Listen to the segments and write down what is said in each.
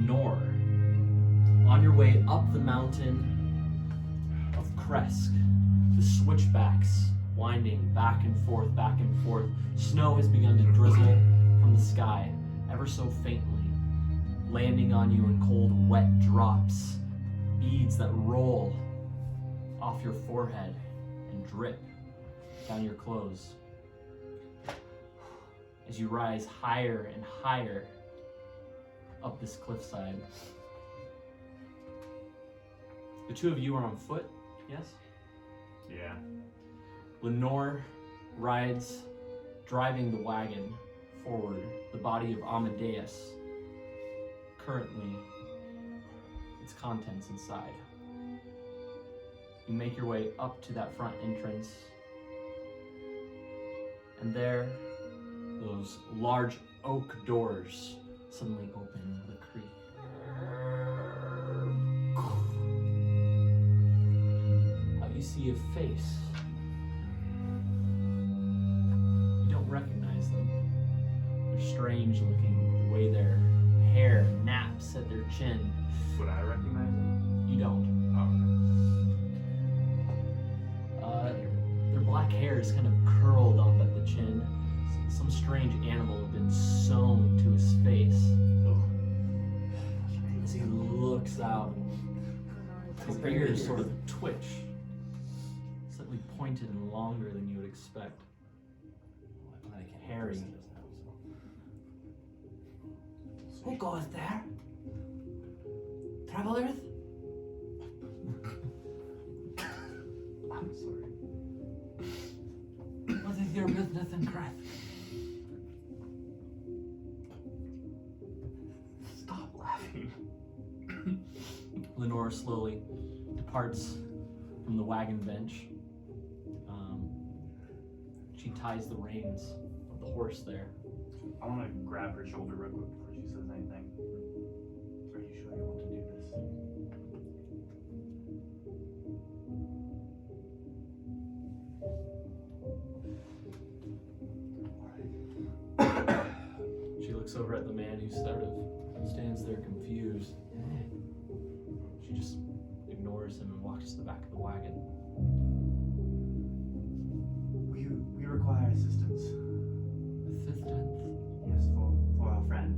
Lenore, on your way up the mountain of Krezk, the switchbacks winding back and forth, snow has begun to drizzle from the sky, ever so faintly, landing on you in cold, wet drops, beads that roll off your forehead and drip down your clothes. As you rise higher and higher up this cliffside. The two of you are on foot, yes? Yeah. Lenore rides, driving the wagon forward, the body of Amadeus, currently its contents inside. You make your way up to that front entrance, and there, those large oak doors suddenly open with a creak. You see a face. You don't recognize them. They're strange looking, the way their hair naps at their chin. Would I recognize him? You don't. Their black hair is kind of curled up at the chin. Some strange animal had been sewn to his face. As he looks out, his ears sort of twitch. Slightly pointed and longer than you would expect. Hairy. Who goes there? Travelers? I'm sorry. What is your business in Krezk? Stop laughing. Lenore slowly departs from the wagon bench. She ties the reins of the horse there. I want to grab her shoulder real quick before she says anything. Are you sure you want to do this? She looks over at the man who sort of stands there confused. She just ignores him and walks to the back of the wagon. We require assistance. Assistance? Yes, for our friend.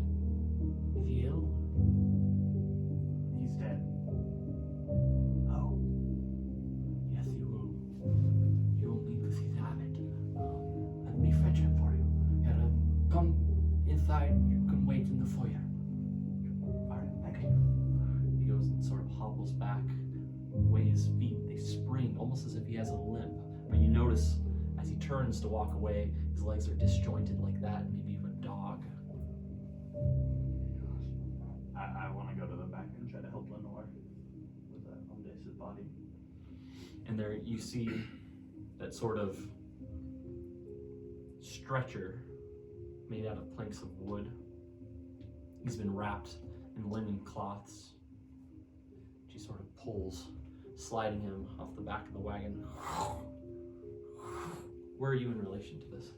Is he ill? He's dead. Oh. Yes, you will need to see the Abbott. Let me fetch him for you. Here, come inside. You can wait in the foyer. Alright, thank you. He goes and sort of hobbles back, way his feet, they spring almost as if he has a limp. But you notice as he turns to walk away, his legs are disjointed like that, maybe of a dog. I want to go to the back and try to help Lenore with Amadeus' body. And there you see that sort of stretcher made out of planks of wood. He's been wrapped in linen cloths. She sort of pulls, sliding him off the back of the wagon. Where are you in relation to this?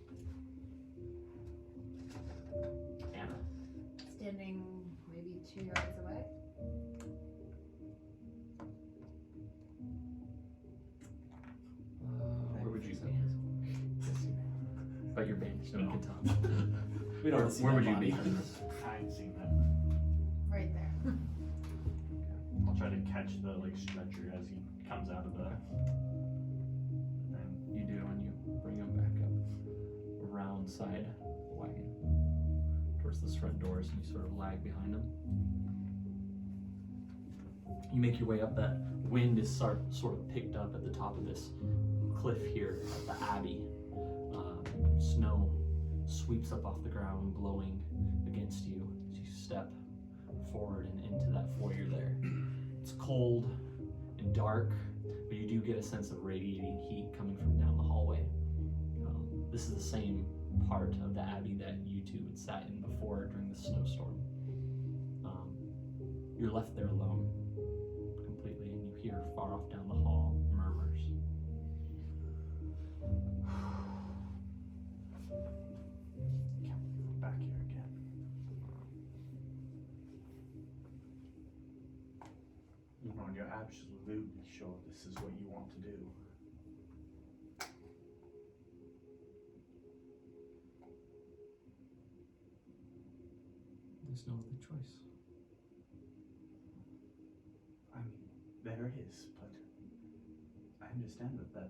Anna. Standing maybe 2 yards away. Where would you be? But you're bandaged, no one can tell. We don't see Where that would you body. be? I ain't seen that. Right there. I'll try to catch the stretcher as he comes out of the thing. You do, and you bring him back up around side the wagon towards the front doors, and you sort of lag behind him. You make your way up. That wind is sort of picked up at the top of this cliff here at the Abbey. Snow sweeps up off the ground, blowing against you as you step forward and into that foyer there. It's cold and dark, but you do get a sense of radiating heat coming from down the hallway. This is the same part of the Abbey that you two had sat in before during the snowstorm. You're left there alone completely, and you hear far off down the hall murmurs. Back here again. When you're absolutely sure this is what you want to do. There's no other choice. I mean, there is, but I understand that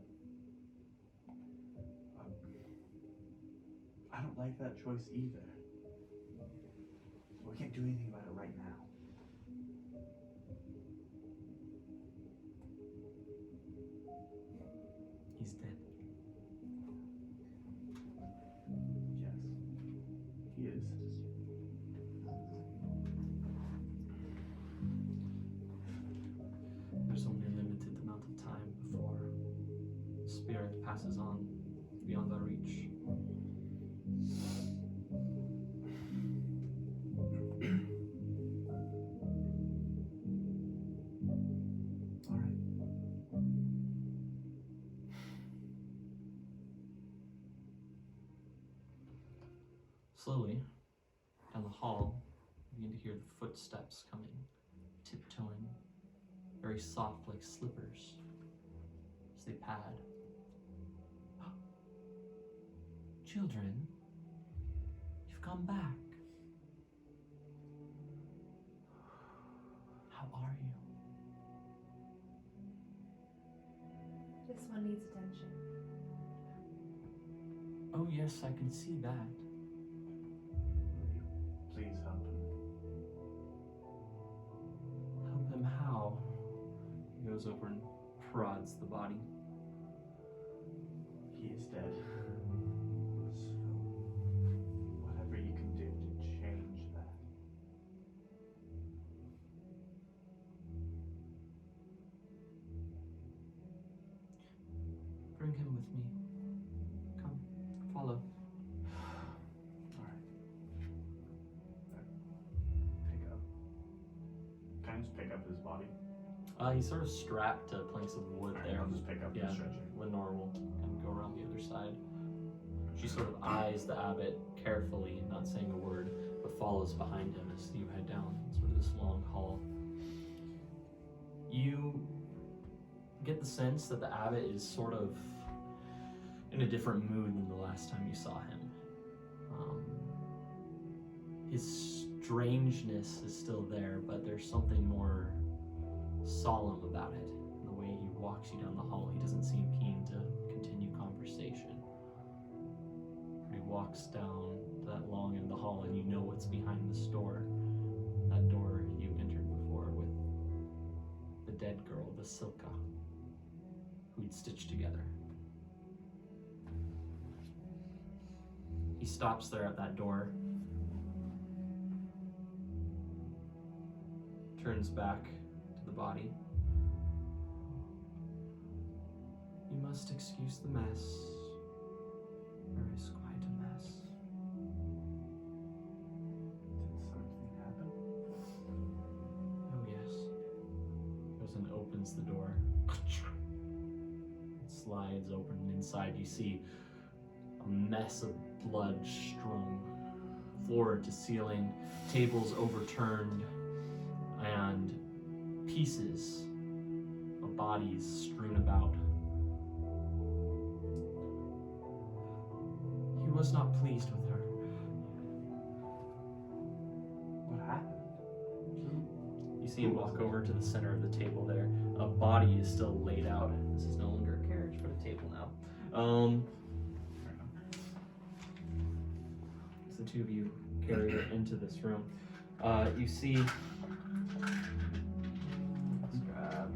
I don't like that choice either. We can't do anything about it right now. He's dead. Yes, he is. There's only a limited amount of time before the spirit passes on beyond our reach. All right. Slowly, down the hall, you begin to hear the footsteps coming, tiptoeing, very soft like slippers, as they pad. Children, you've come back. How are you? This one needs attention. Oh yes, I can see that. Will you please help him? Help him how? He goes over and prods the body. He is dead. So, whatever you can do to change that. Bring him with me. Come, follow. Alright. Pick up. Can I just pick up his body? He's sort of strapped to planks of wood Alright, there. I'll just pick up Yeah. the stretcher. Lenore will kind of go around the other side. She sort of eyes the abbot carefully, not saying a word, but follows behind him as you head down sort of this long hall. You get the sense that the abbot is sort of in a different mood than the last time you saw him. His strangeness is still there, but there's something more solemn about it. The way he walks you down the hall, he doesn't seem keen to continue conversation. He walks down to that long end of the hall, and you know what's behind this door. That door you entered before with the dead girl, Vasilka, who he'd stitched together. He stops there at that door, turns back to the body. You must excuse the mess. There is quite a mess. Did something happen? Oh yes. Goes and opens the door. It slides open, and inside you see a mess of blood strewn floor to ceiling, tables overturned, and pieces of bodies strewn about. He was not pleased with her. What happened? You see him walk over to the center of the table there. A body is still laid out. This is no longer a carriage, but a table now. So the two of you carry her into this room. You see. Let's grab.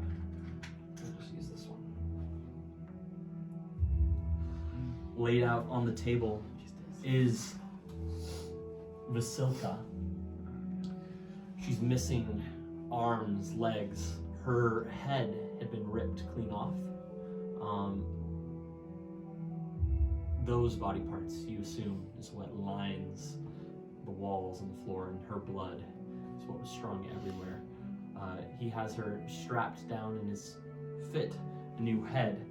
I'll just use this one. Laid out on the table is Vasilka. She's missing arms, legs. Her head had been ripped clean off. Those body parts, you assume, is what lines the walls and the floor, and her blood is what was strung everywhere. He has her strapped down in his fit, a new head.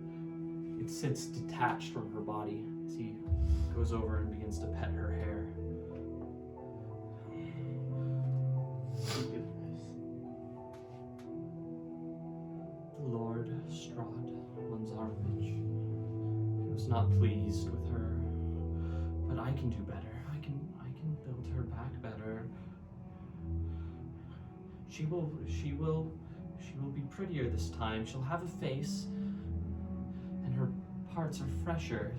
It sits detached from her body as he goes over and begins to pet her hair. not pleased with her, but I can do better. I can build her back better. She will be prettier this time. She'll have a face, and her parts are fresher.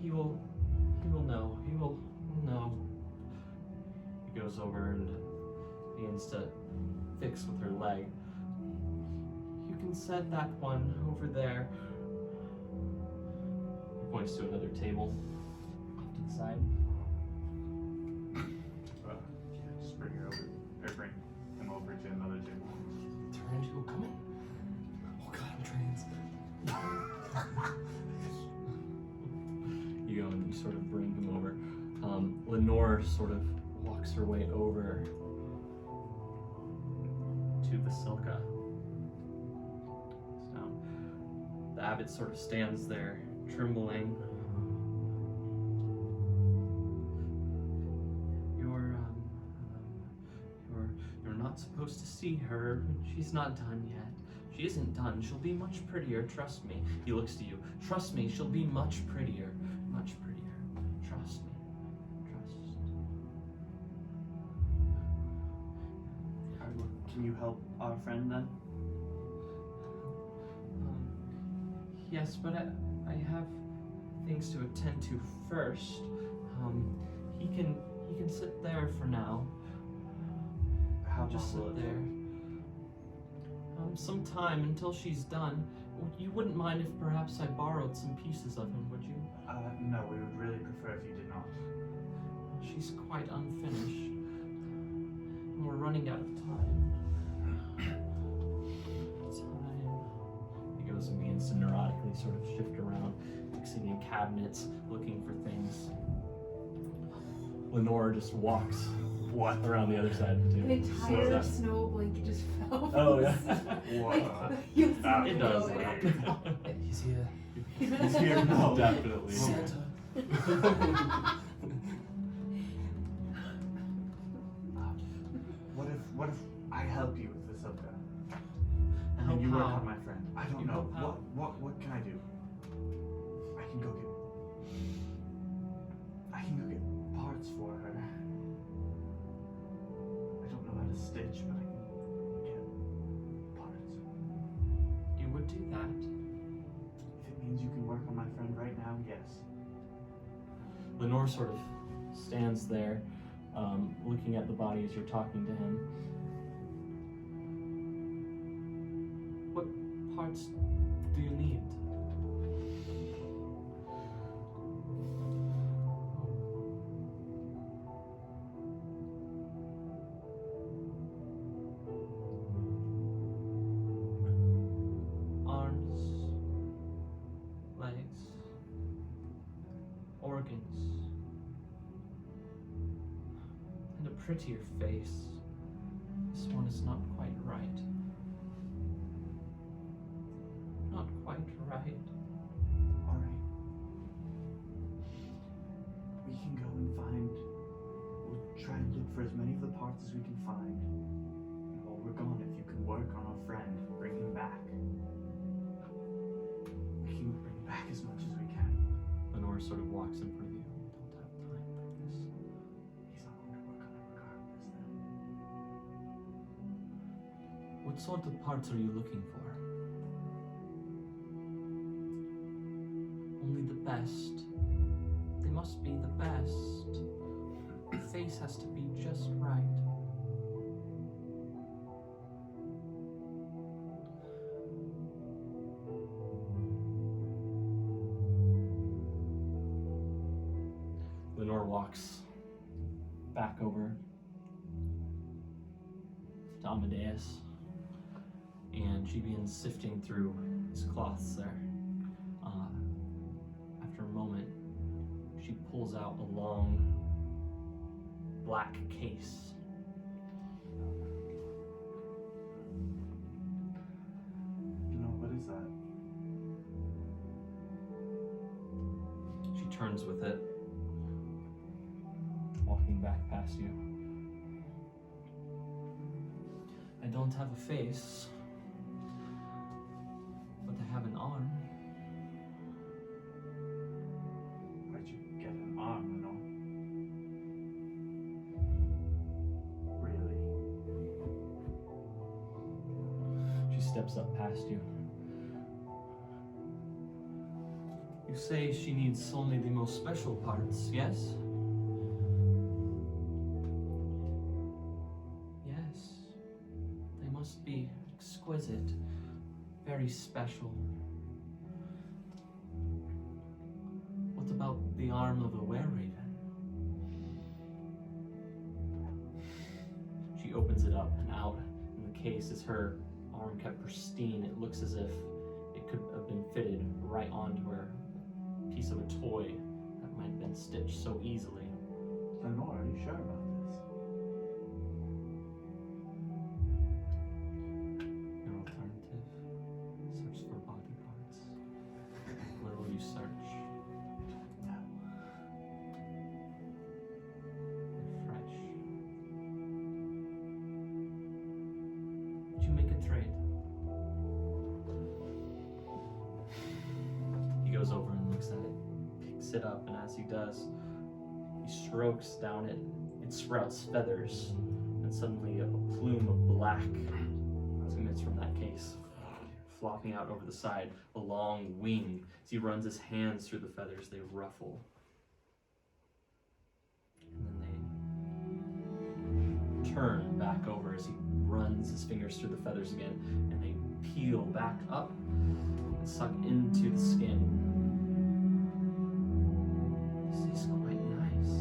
He will know. He will know. He goes over and begins to fix with her leg. You can set that one over there. He points to another table off to the side. Just bring her over, or bring him over to another table. Turn to go coming. Oh god, I'm trans. You go and you sort of bring him over. Lenore sort of walks her way over to Vasilka. So the abbot sort of stands there, trembling. You're not supposed to see her. She's not done yet. She isn't done. She'll be much prettier. Trust me. He looks to you. Trust me. She'll be much prettier. Much prettier. Trust me. Trust. Can you help our friend then? Yes, but I have things to attend to first. He can sit there for now. How Just long will sit it there. Some time until she's done. You wouldn't mind if perhaps I borrowed some pieces of him, would you? No, we would really prefer if you did not. She's quite unfinished. And we're running out of time. He goes and begins to neurotically sort of shift around, fixing in cabinets, looking for things. Lenore just walks around the other side of the An table. entire snow blanket just fell. Oh, yeah. What? You'll see It me does go that. in. He's here. He's here now. Definitely. Santa. What if I help you with this Vasilka? And Help then you work how? on my friend. I don't You know. help how? What can I do? I can go get parts for her. I don't know how to stitch, but I can get parts. You would do that. If it means you can work on my friend right now, yes. Lenore sort of stands there, looking at the body as you're talking to him. What parts do you need? Arms, legs, organs, and a prettier face. This one is not quite right. Not quite right. Alright. We can go and we'll try and look for as many of the parts as we can find. And while we're gone, if you can work on our friend, bring him back. We can bring back as much as we can. Lenore sort of walks in front of you. We don't have time for this. He's not going to work on it regardless then. What sort of parts are you looking for? Only the best. They must be the best. The face has to be just right. Lenore walks back over to Amadeus, and she begins sifting through his cloths there. After a moment, she pulls out a long black case. No, what is that? She turns with it, walking back past you. I don't have a face, but I have an arm. steps up past you. You say she needs only the most special parts, yes? Yes. They must be exquisite, very special. What about the arm of a were-raven? She opens it up, and out in the case is her arm kept pristine. It looks as if it could have been fitted right onto her piece of a toy that might have been stitched so easily. Lenore, are you sure about this? Your alternative, search for body parts. Where will you search? No. Refresh. Would you make a trade? He goes over and looks at it, picks it up, and as he does, he strokes down it. It sprouts feathers, and suddenly a plume of black emits from that case, flopping out over the side, a long wing. As he runs his hands through the feathers, they ruffle. And then they turn back over as he runs his fingers through the feathers again, and they peel back up and suck into the skin. This is quite nice.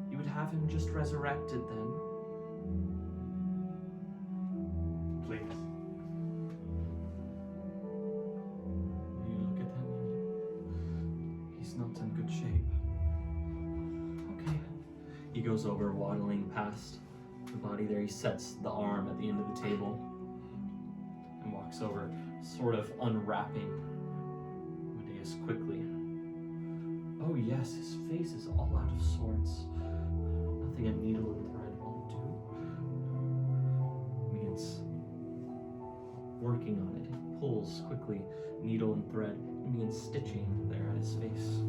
You would have him just resurrected then? Please. You look at him. He's not in good shape. Okay. He goes over, waddling past the body there. He sets the arm at the end of the table and walks over, sort of unwrapping Amadeus quickly. Oh yes, his face is all out of sorts. Nothing a needle and thread won't do. He begins working on it. He pulls quickly, needle and thread, and begins stitching there at his face.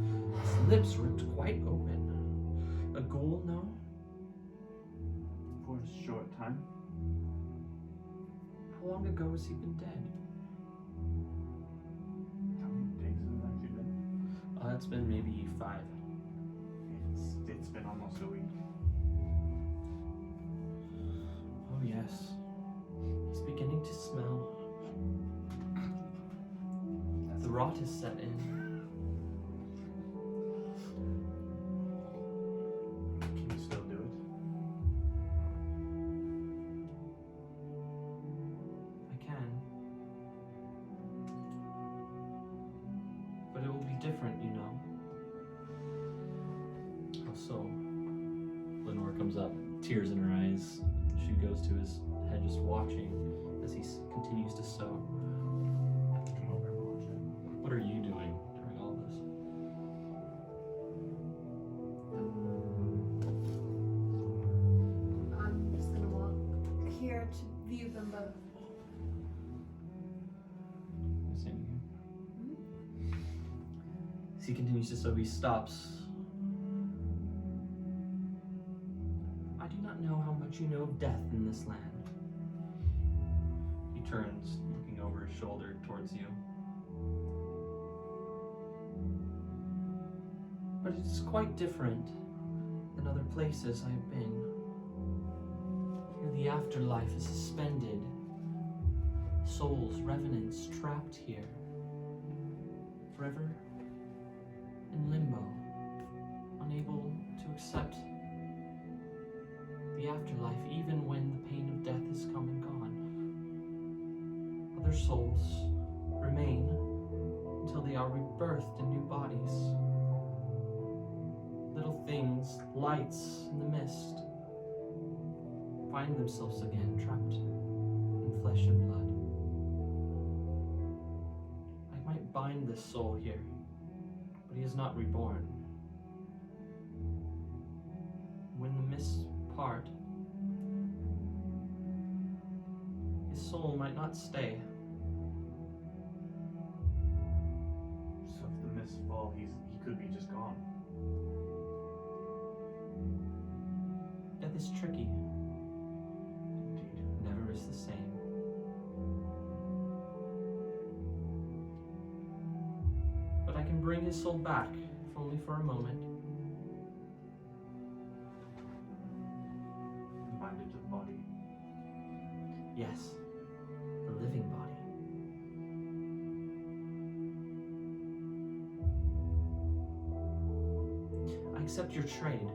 His lips ripped quite open. A ghoul, no? For a short time. How long ago has he been dead? How many days has it actually been? It's been maybe 5. It's been almost a week. Oh yes. He's beginning to smell. The rot has set in. Can you still do it? I can. But it will be different, you know. Also, Lenore comes up, tears in her eyes. She goes to his head just watching as he continues to sew. Come over and watch it. What are you doing during all this? I'm just gonna walk here to view them both. Same here. As he continues to sew, he stops. I do not know how much you know of death in this land. He turns, looking over his shoulder towards you. But it is quite different than other places I have been. Here the afterlife is suspended. Souls, revenants, trapped here. Forever in limbo, unable to accept the afterlife even when the pain of death is come and gone. Other souls remain until they are rebirthed in new bodies. Little things, lights in the mist, find themselves again trapped in flesh and blood. I might bind this soul here, but he is not reborn. When the mists part, his soul might not stay. So if the mists fall, he could be just gone. Death is tricky. bring his soul back, if only for a moment. Bind it to the body. Yes, the living body. I accept your trade.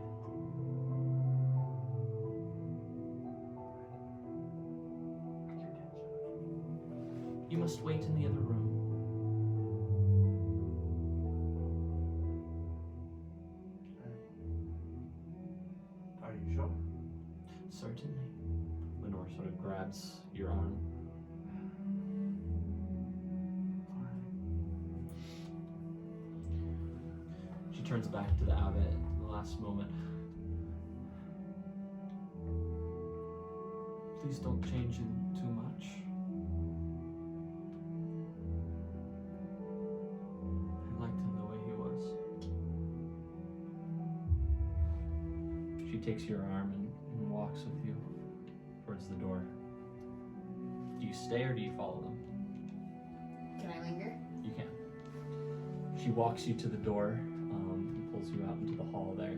You must wait in the other room. Are you sure? Certainly. Lenore sort of grabs your arm. She turns back to the abbot at the last moment. Please don't change him too much. I liked him the way he was. She takes your arm and walks with you towards the door. Do you stay or do you follow them? Can I linger? You can. She walks you to the door, and pulls you out into the hall there.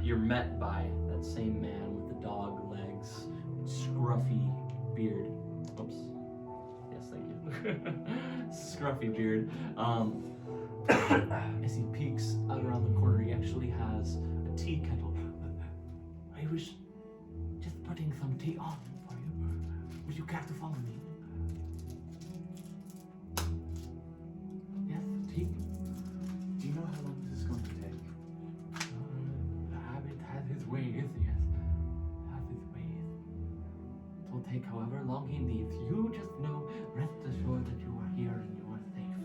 You're met by that same man with the dog legs, scruffy beard. Oops. Yes, thank you. Scruffy beard. As he peeks out around the corner, he actually has a tea kettle. I was just putting some tea on for you. Would you care to follow me? Yes, tea. Do you know how long this is going to take? The Abbott has his ways, yes. Has his ways. It will take however long he needs. You just know, rest assured that you are here and you are safe.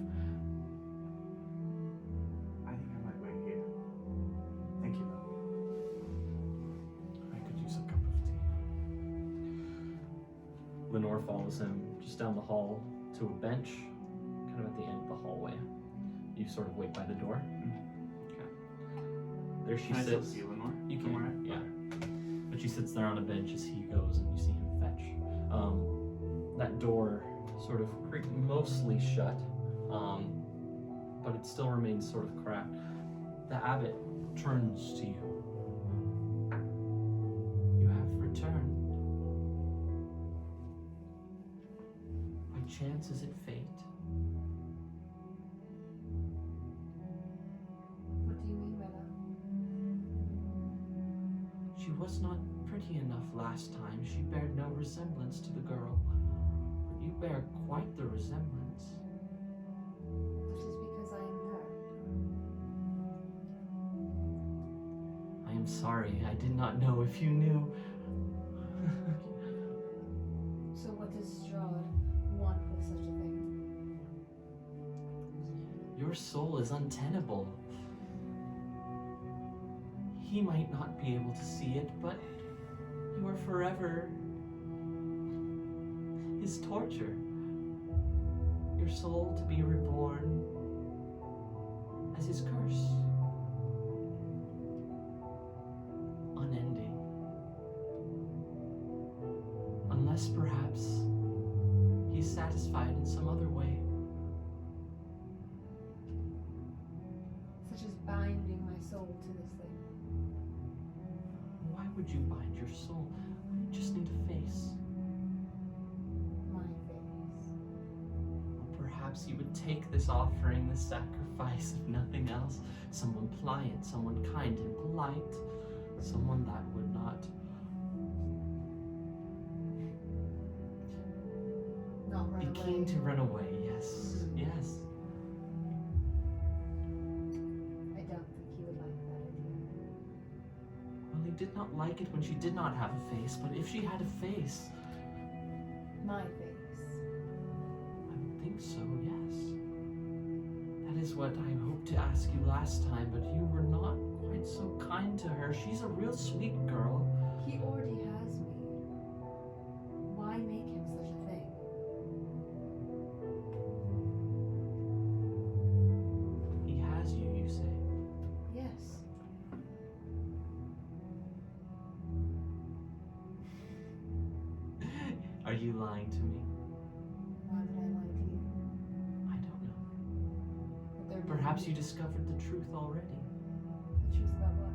I think I might wait here. Thank you, though. I could use a cup of tea. Lenore follows him just down the hall to a bench, kind of at the end of the hallway. You sort of wait by the door. Okay. There she Can I still sits. see Lenore? You From where can, I- yeah. But she sits there on a bench as he goes, and you see him fetch. That door sort of mostly shut, but it still remains sort of cracked. The abbot turns to you. You have returned. By chance, is it fate? What do you mean by that? She was not pretty enough last time. She bared no resemblance to the girl. But you bear quite the resemblance. That is because I am her. I am sorry. I did not know if you knew. So what does Strahd want with such a thing? Your soul is untenable. He might not be able to see it, but you are forever his torture. Your soul to be reborn as his curse. Unending. Unless perhaps he's satisfied in some other way. Such as binding my soul to this thing. Why would you bind your soul? You just need a face. My face. Or perhaps you would take this offering, this sacrifice, if nothing else. Someone pliant, someone kind and polite. Someone that would not. Not run Be away. keen to run away, yes. Yes. I don't think he would like that idea. Well, he did not like it when she did not have a face, but if she had a face, My face. I would think so, yes. That is what I hoped to ask you last time, but you were not quite so kind to her. She's a real sweet girl. He already has me. Why make him such a thing? He has you, you say. Yes. Are you lying to me? Why would I lie to you? I don't know. Perhaps you discovered the truth already. The truth about what?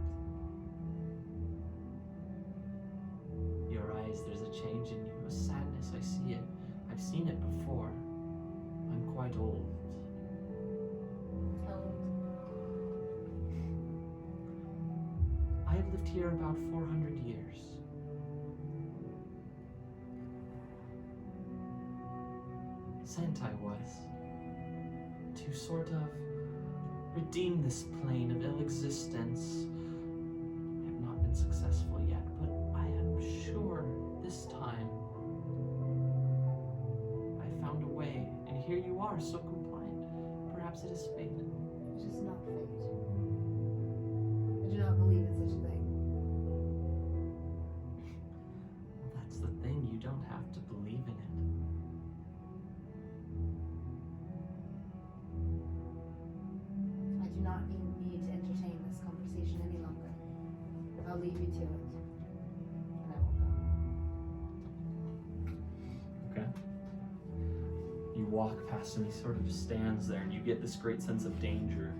Your eyes, there's a change in you, a sadness, I see it. I've seen it before. I'm quite old. How old? I have lived here about 400 years. Sent I was, to sort of redeem this plane of ill existence. I have not been successful yet, but I am sure this time I found a way, and here you are, so compliant. Perhaps it is fate. It is not fate. I do not believe in such a thing. Well, that's the thing, you don't have to believe in it. I do not need to entertain this conversation any longer. I'll leave you to it. And I will go. Okay. You walk past him, he sort of stands there, and you get this great sense of danger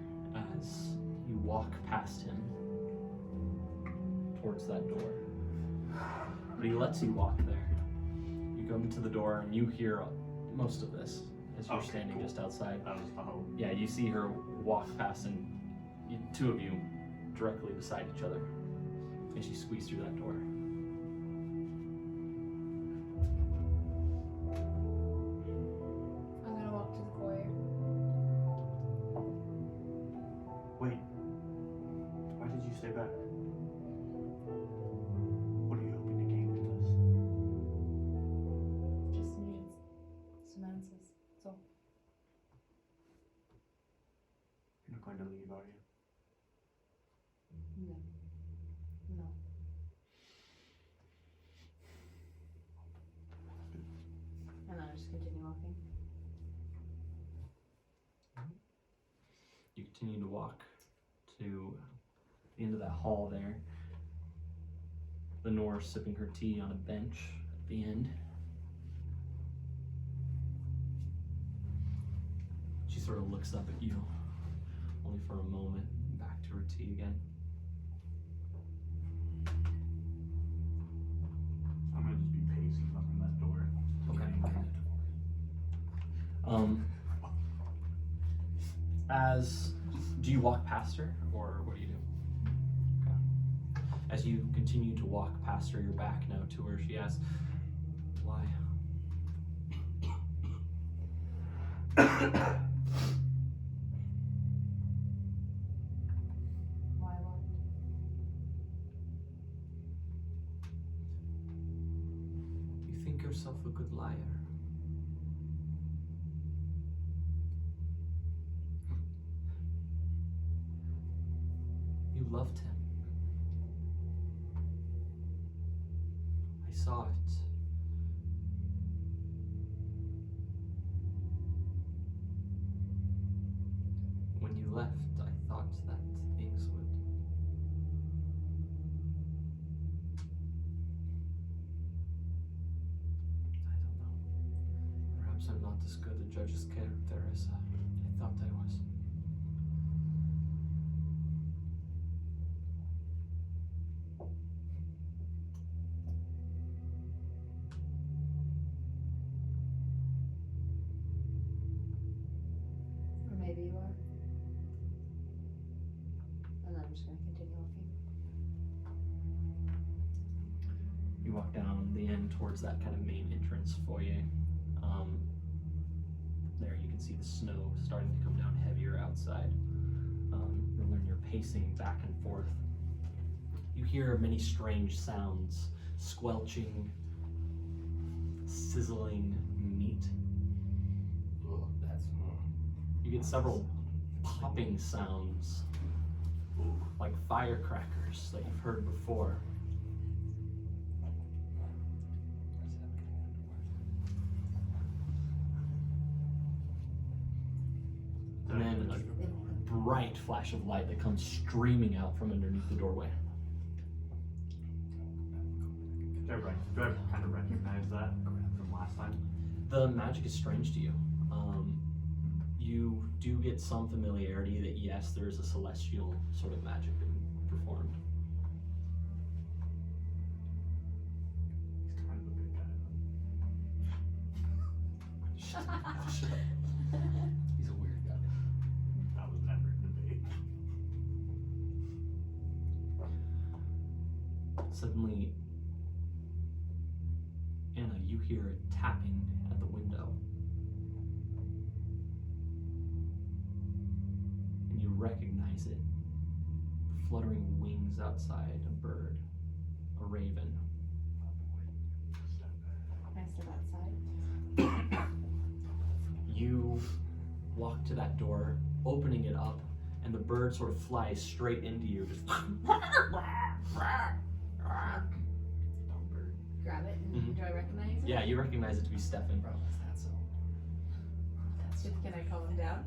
as you walk past him towards that door. But he lets you walk there. You go into the door, and you hear most of this as you're Okay, standing cool. just outside. That was the hope. Yeah, you see her walk past, and two of you directly beside each other as you squeeze through that door. I'm gonna walk to the foyer. Wait. Why did you stay back? What are you hoping to gain from this? Just needed some answers. That's all. You're not going to leave, are you? No. No. And I'll just continue walking. You continue to walk to the end of that hall there. Lenore sipping her tea on a bench at the end. She sort of looks up at you, only for a moment, back to her tea again. I'm gonna just be pacing up in that door. Okay. Do you walk past her, or what do you do? Okay. As you continue to walk past her, you're back now to her. She asks, "Why?" Why what? You think yourself a good liar. You loved him. I saw it. When you left, I thought that things would. I don't know. Perhaps I'm not as good a judge's character as I thought I was. Or maybe you are. And I'm just gonna continue walking. You walk down the end towards that kind of main entrance foyer. There you can see the snow starting to come down heavier outside. And when you're pacing back and forth, you hear many strange sounds, squelching, sizzling meat. You get several popping sounds, like firecrackers that you've heard before. And then a bright flash of light that comes streaming out from underneath the doorway. Do I kind of recognize that from last time? The magic is strange to you. You do get some familiarity that yes, there's a celestial sort of magic being performed. He's kind of a good guy, He's a weird guy. though. That was never a debate. Suddenly, Anna, you hear a tapping at the window. And you recognize it. Fluttering wings outside, a bird, a raven. Can I step outside? You walk to that door, opening it up, and the bird sort of flies straight into you. Just Dumb bird. Grab it. And Mhm. do I recognize it? yeah, you recognize it to be Stefan. Bro, is that so? That's so. Can I calm him down?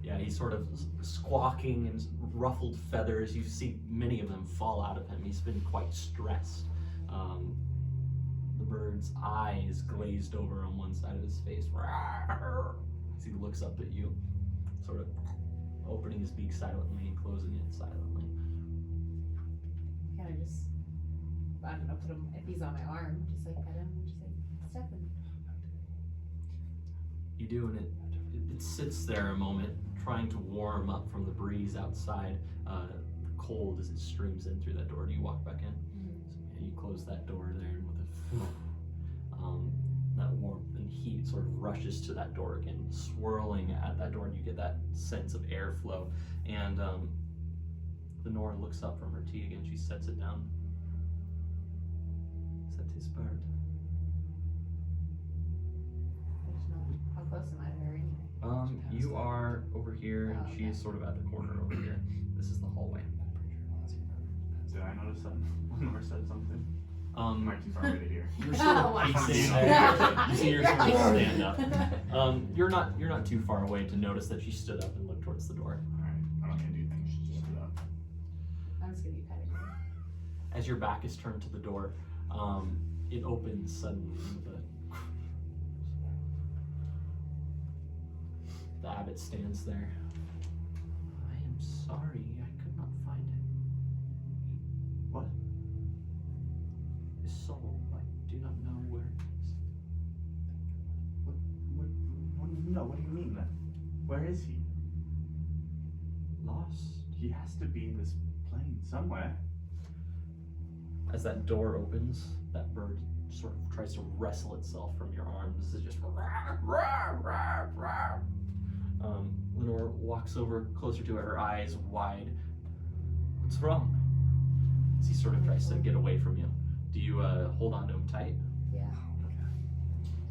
Yeah, he's sort of squawking and ruffled feathers. You see many of them fall out of him. He's been quite stressed. The bird's eyes glazed over on one side of his face as he looks up at you, sort of opening his beak silently and closing it silently. Kind of just, I don't know, put him, if he's on my arm, just like pet him, just like, Stefan. You do, and it sits there a moment, trying to warm up from the breeze outside, cold as it streams in through that door. Do you walk back in? So, you close that door there, and with that warmth and heat sort of rushes to that door again, swirling at that door, and you get that sense of airflow. And Lenore looks up from her tea again. She sets it down. Is that his bird? There's no, how close am I to her anyway? You are over here, and Oh, she is sort of at the corner over here. This is the hallway. Did I notice that Lenore said something? Um, Am I too far away to hear? You're sort of Wow. peeking there. You see her sort of stand up. You're not too far away to notice that she stood up and looked towards the door. Alright, I'm not gonna do things. She just stood up. I'm just gonna be petting her. As your back is turned to the door, it opens suddenly with the Abbott stands there. I am sorry, I could not find it. What? His soul, I do not know where it is. What do you mean then? Where is he? Lost. He has to be in this plane somewhere. As that door opens, that bird sort of tries to wrestle itself from your arms. It's just Lenore walks over closer to her eyes wide. What's wrong? As he sort of tries to get away from you. Do you hold on to him tight? Yeah.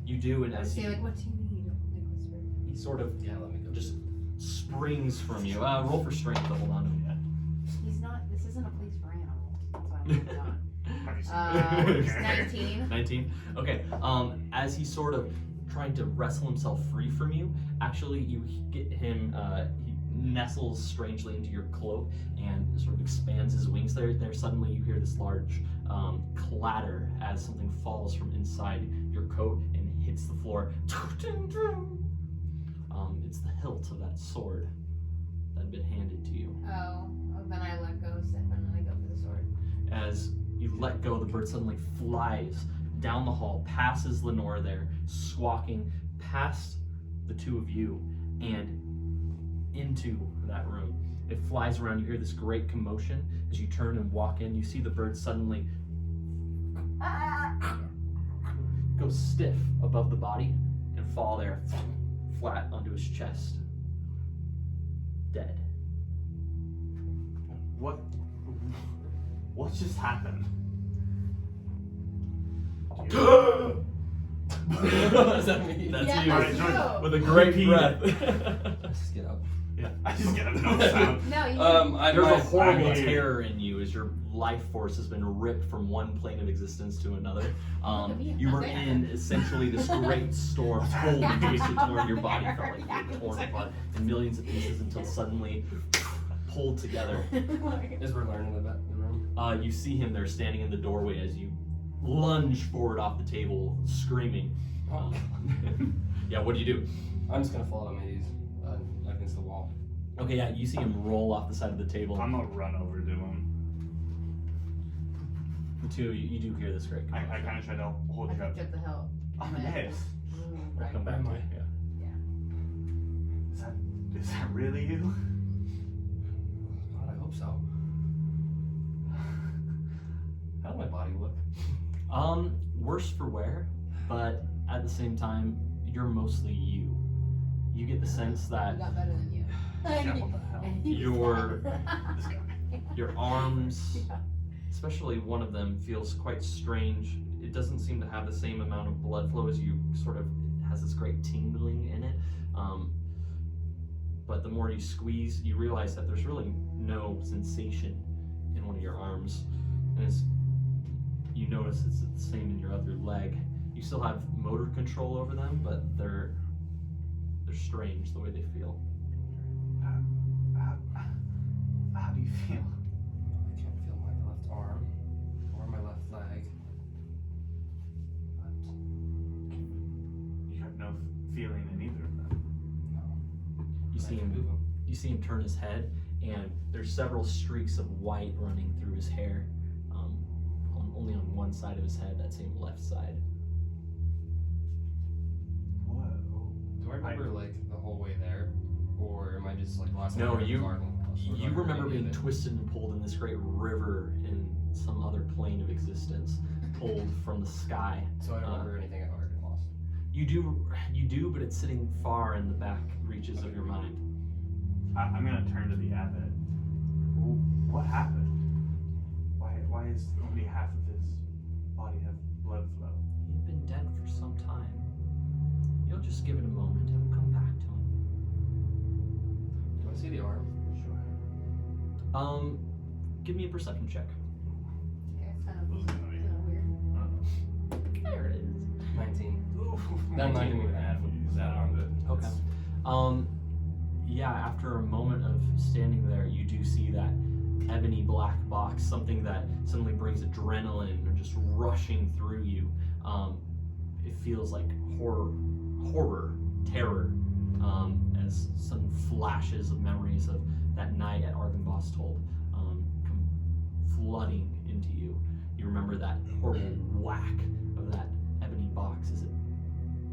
You do, and I would as say, you, like, what do you need? Like, whisper. he sort of Yeah, let me go. just springs from you. Roll for strength to hold on to him. He's not, this isn't a place for animals. That's why I'm holding on. Have you seen 19. 19. Okay. As he's sort of trying to wrestle himself free from you, actually you get him. He nestles strangely into your cloak and sort of expands his wings. There. Suddenly you hear this large clatter as something falls from inside your coat and hits the floor. It's the hilt of that sword that had been handed to you. Oh, well, then I let go of Stefan and I go for the sword. As you let go, the bird suddenly flies down the hall, passes Lenore there, squawking, past the two of you, and into that room. It flies around. You hear this great commotion. As you turn and walk in, you see the bird suddenly go stiff above the body and fall there flat onto his chest. Dead. What just happened? Is that me? That's Yeah, you. that's you. With a great Repeat breath. Just get up. Yeah. I just get a no sound. No, you There's a horrible I mean- terror in you as your life force has been ripped from one plane of existence to another. You were in essentially this great storm, cold and twisted toward your body, felt like you were torn apart in millions of pieces until suddenly pulled together. As we're learning about the room. You see him there standing in the doorway as you lunge forward off the table, screaming. Yeah, what do you do? I'm just gonna fall on my knees. Okay, yeah, you see him roll off the side of the table. I'm gonna run over to him. The two of you do hear this great I commotion. kind of try to hold I you up. picked up the hilt. On the dais. We'll come back to it. Yeah. Is that really you? God, I hope so. How does my body look? Worse for wear, but at the same time, you're mostly you. You get the sense I that got better than you. Yeah, what the hell? This guy. your arms, Yeah. especially one of them, feels quite strange. It doesn't seem to have the same amount of blood flow as you. Sort of has this great tingling in it. But the more you squeeze, you realize that there's really no sensation in one of your arms, and you notice it's the same in your other leg. You still have motor control over them, but they're strange the way they feel. How do you feel? I can't feel my left arm or my left leg. But You have no feeling in either of them. no. You see him. You see him turn his head, and there's several streaks of white running through his hair. Only on one side of his head, that same left side. Whoa. Do I remember like the whole way there, or am I just like last No, time I heard you- the garden? You remember being twisted and pulled in this great river in some other plane of existence, pulled from the sky. So I don't remember anything at Argon Lost. You do, but it's sitting far in the back reaches of your mind. I'm gonna turn to the abbot. What happened? Why is only half of his body have blood flow? He'd been dead for some time. You'll just give it a moment. It'll come back to him. Do I see the arm? Sure. Give me a perception check. Yeah, it's kind of This is gonna be- weird. There it is. 19. That 19 we can add with that arm, but Okay. Yeah, after a moment of standing there, you do see that ebony black box, something that suddenly brings adrenaline just rushing through you. It feels like horror, terror, as some flashes of memories of that night at Argynvost told come flooding into you. You remember that horrible whack of that ebony box as it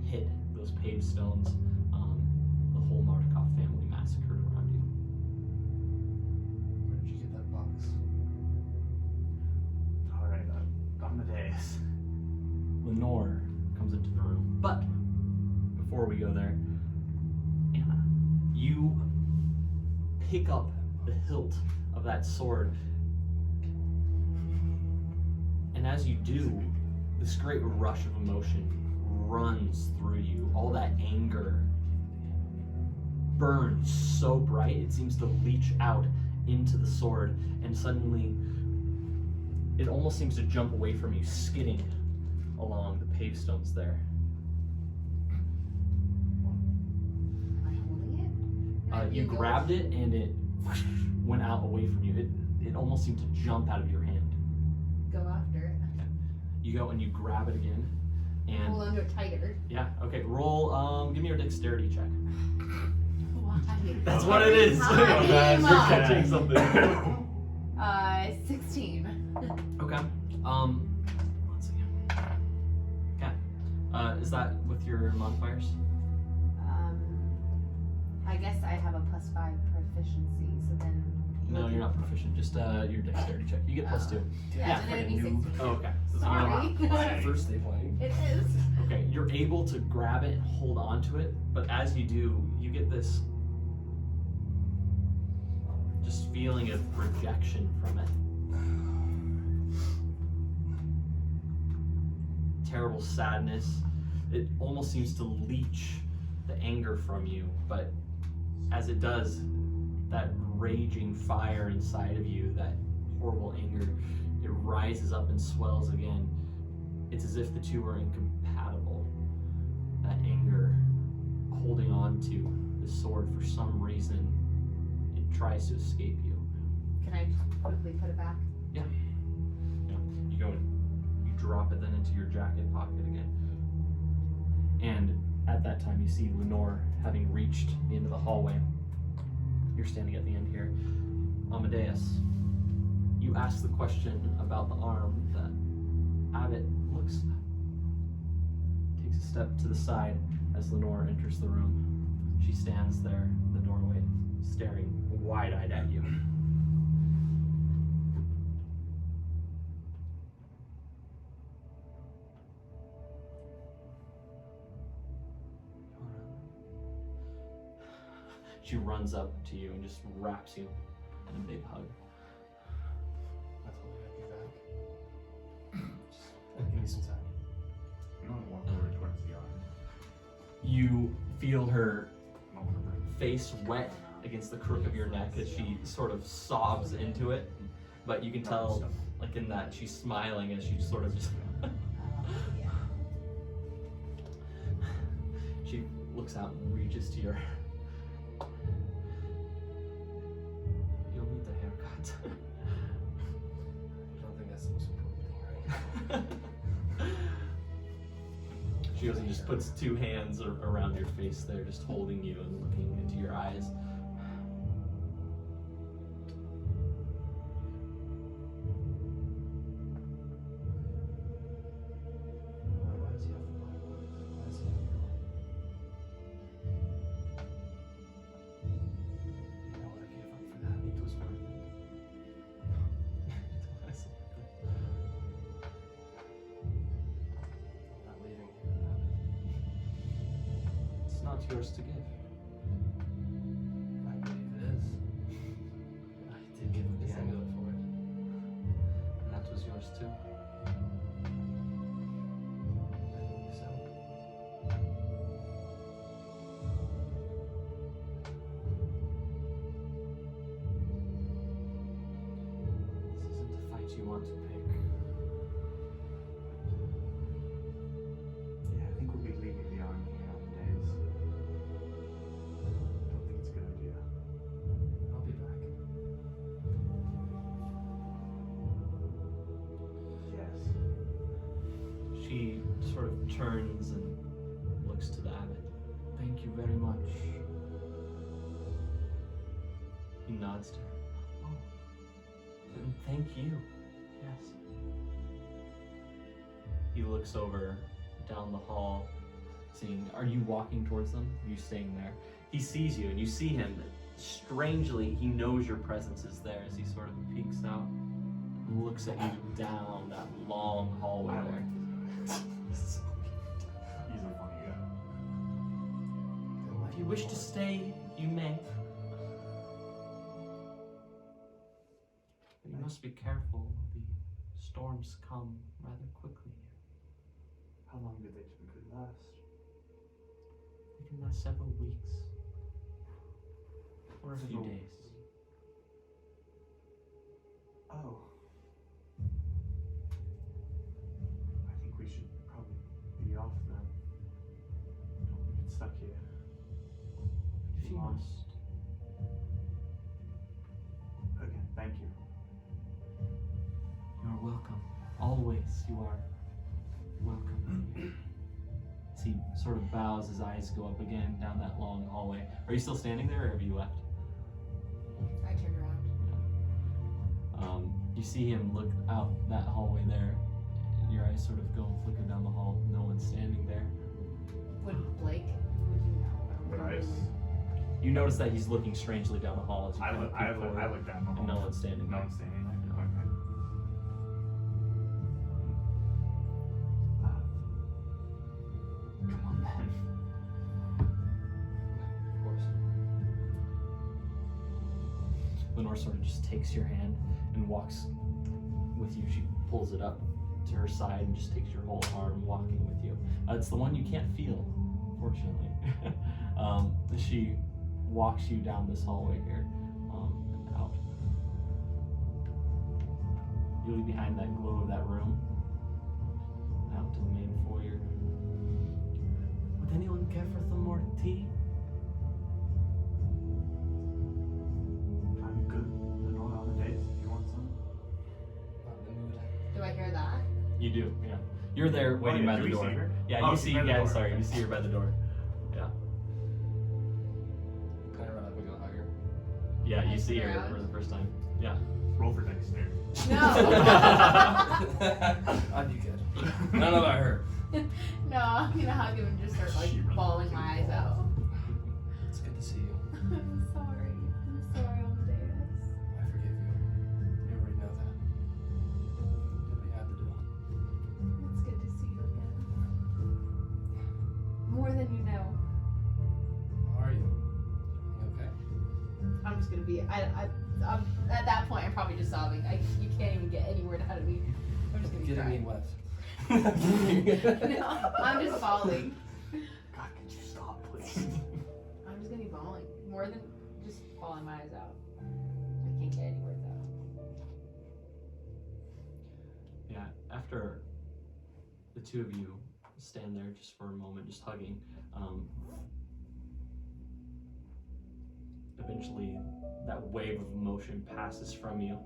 hit those paved stones. The whole Mardukov family massacred around you. where did you get that box? Alright, on the dais. Lenore comes into the room. But before we go there, Anna, you pick up the hilt of that sword. And as you do, this great rush of emotion runs through you. All that anger burns so bright, it seems to leach out into the sword, and suddenly it almost seems to jump away from you, skidding along the paved stones there. Am I holding it? Can I You feel grabbed yours? it and it went out away from you. It almost seemed to jump out of your hand. Go after it. You go and you grab it again, and Hold on to it tighter. yeah, okay, roll, give me your dexterity check. Why? That's what it is. Time. You're catching something. 16. Okay. Let's see. Okay. Is that with your modifiers? I guess I have a +5 proficiency, so then. No, you're not proficient. Just your dexterity check. You get +2. Yeah, Yeah, then it'd be freaking 16. Oh, okay. Sorry. First day playing. It is. Okay, you're able to grab it and hold on to it, but as you do, you get this just feeling of rejection from it. Terrible sadness. It almost seems to leach the anger from you, but as it does, that raging fire inside of you, that horrible anger, it rises up and swells again. It's as if the two are incompatible. That anger, holding on to the sword for some reason, it tries to escape you. Can I just quickly put it back? Yeah. You go and you drop it then into your jacket pocket again. And at that time you see Lenore having reached the end of the hallway. You're standing at the end here. Amadeus, you ask the question about the arm that Abbott looks, takes a step to the side as Lenore enters the room. She stands there in the doorway, staring wide-eyed at you. She runs up to you and just wraps you in a big hug. I told you I'd be back. Just give me some time. You don't walk over towards the arm. You feel her face wet against the crook of your neck as she sort of sobs into it, but you can tell, like in that, she's smiling as she sort of just. She looks out and reaches to your. You'll need the haircut. I don't think that's the most important thing, right? She goes and just puts two hands around your face there, just holding you and looking into your eyes. Why does he have the black boys? Why does he have your arm? You know what I gave up for that? It was worth it. I'm not leaving here without it. It's not yours to give. I believe it is. I did give him the amulet for it. And that was yours too. I believe so. This isn't the fight you want to pick. Yeah, I think we'll be leaving the arm here on the days. Don't think it's a good idea. I'll be back. Yes. She sort of turns and looks to the abbot. Thank you very much. He nods to her. Oh, and thank you. Yes. He looks over down the hall, seeing, are you walking towards them? You staying there? He sees you and you see him. Strangely, he knows your presence is there as he sort of peeks out and looks at you down that long hallway there. He's a funny guy. If you wish to stay, you may. But you must be careful. The storms come rather quickly here. How long do they typically last? They can last several weeks. Or a few Several- days. Oh. I think we should probably be off then. Don't want to get stuck here. If you Lost. must. Again, thank you. You are welcome. Always you are welcome. As he sort of bows, his eyes go up again down that long hallway. Are you still standing there or have you left? I turned around. You see him look out that hallway there. Your eyes sort of go and flicker down the hall. No one's standing there. Would Blake, would you know? But You notice that he's looking strangely down the hall as you I kind of peek forward, look down the hall. and no one's standing No there. one's standing there. No. Okay. Come on then. Of course. Lenore sort of just takes your hand and walks with you. She pulls it up to her side and just takes your whole arm walking with you. It's the one you can't feel, fortunately. She walks you down this hallway here and out. You'll be behind that glow of that room, out to the main foyer. Would anyone care for some more tea? I'm good. Lenore on the days if you want some. Not in the mood. Do I hear that? You do, yeah. You're there waiting by do the we door. see her? Yeah, Oh, you she's see. by the Yeah, door, sorry, okay. you see her by the door. Yeah. Kind of run up and go hug her. Yeah, you I see turn her around. for the first time. Yeah. Roll for dexterity. No. I'd be good. I don't know about her. No, I'm gonna hug him and just start like bawling my eyes out. It's good to see you. I'm sorry. I'm sorry, Amadeus. I forgive you. You already know that. Did what you had to do. It's good to see you again. More than you know. How are you? You okay? I'm just gonna be. I'm at that point. I'm probably just sobbing. You can't even get any word out of me. I'm just gonna be Getting me crying. wet. No, I'm just bawling. God, could you stop, please? I'm just gonna be bawling. More than just bawling my eyes out. I can't get any words out. Yeah, after the two of you stand there just for a moment, just hugging, eventually that wave of emotion passes from you.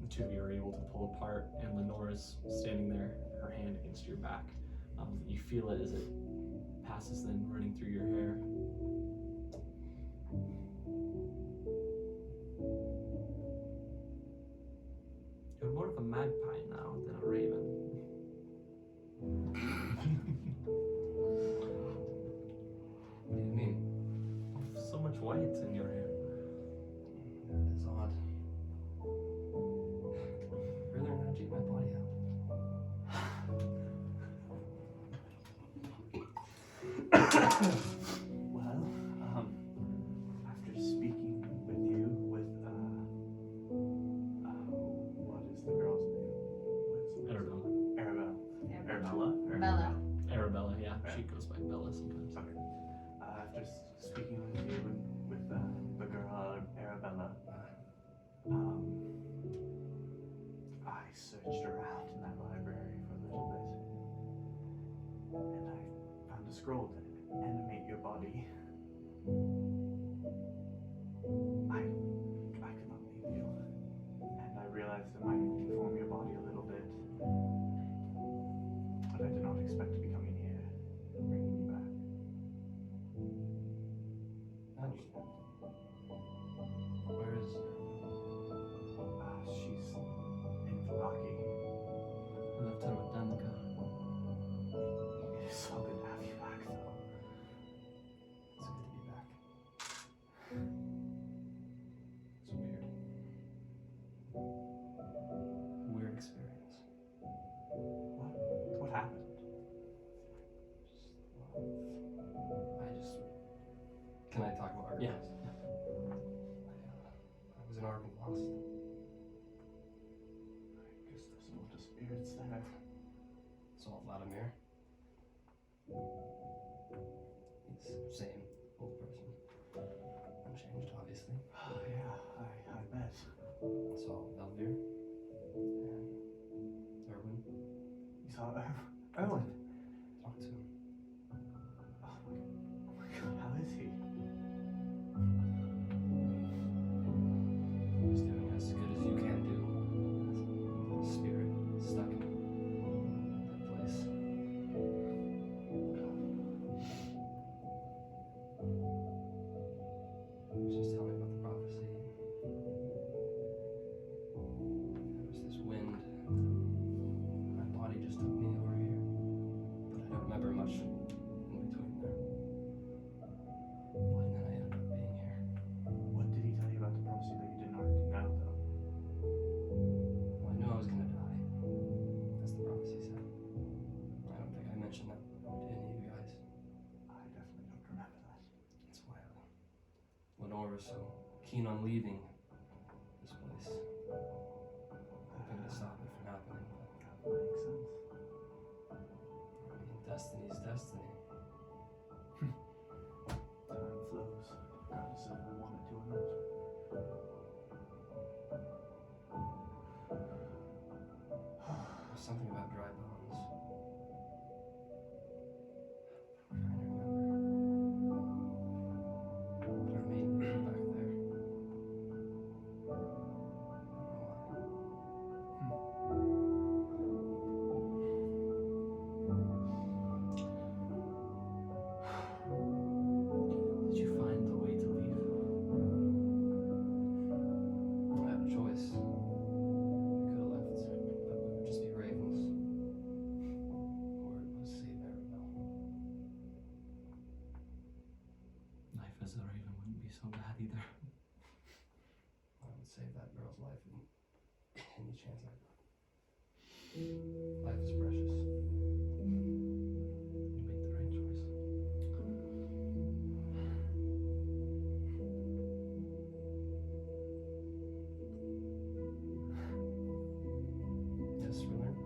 The two of you are able to pull apart, and Lenora's standing there, her hand against your back. You feel it as it passes, then running through your hair. You're more of a magpie now than a raven. What do you mean? So much white in your hair. That is odd. Further energy in my body Well, after speaking with you, with, what is the girl's name? Arabella. Arabella? Bella. Arabella, yeah. Yeah. She goes by Bella sometimes. Okay. After speaking with you and with the girl Arabella, I searched around in that library for a little bit, and I found a scroll to animate your body. I could not leave you, and I realized it might inform your body a little bit, but I did not expect to be coming here and bringing you back. I understand. Where is She's in Vlaki. I left her with Danica. It is so good to have you back, though. It's good to be back. It's weird. Weird experience. What happened? Can I talk about Argon? Yeah. I was in Argon Lost. I guess there's a lot of spirits there. Saw Vladimir. He's the same old person. Unchanged, obviously. Yeah, I bet. Saw Elvir and Erwin. You saw Erwin. Talked to him. Oh my god, how is he? He's doing as good as you can do. As a spirit stuck in that place. He was just telling me about the prophecy. There was this wind. My body just took me over here. But I don't remember much in between there. And then I ended up being here. What did he tell you about the prophecy that you didn't already know, though? Well, I knew I was gonna die. That's the prophecy said. I don't think I mentioned that to any of you guys. I definitely don't remember that. That's why Lenore was so keen on leaving this place. Hoping to stop it from happening. That makes sense. I mean, destiny's destiny. Time flows, regardless if we want it to or not. There's something about dry bones. I'm trying to remember. But our main room back there. I don't know why. Did you find the way to leave? chance at it. Life is precious. You made the right choice. Yes, Renard?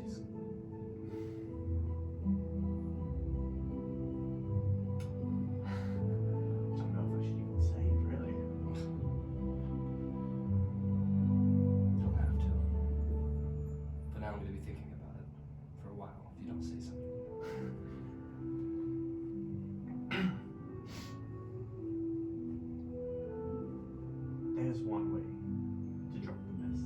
Just don't know if I should even say it, really. You don't have to. But now I'm going to be thinking about it for a while if you don't say something. There's one way to drop the miss.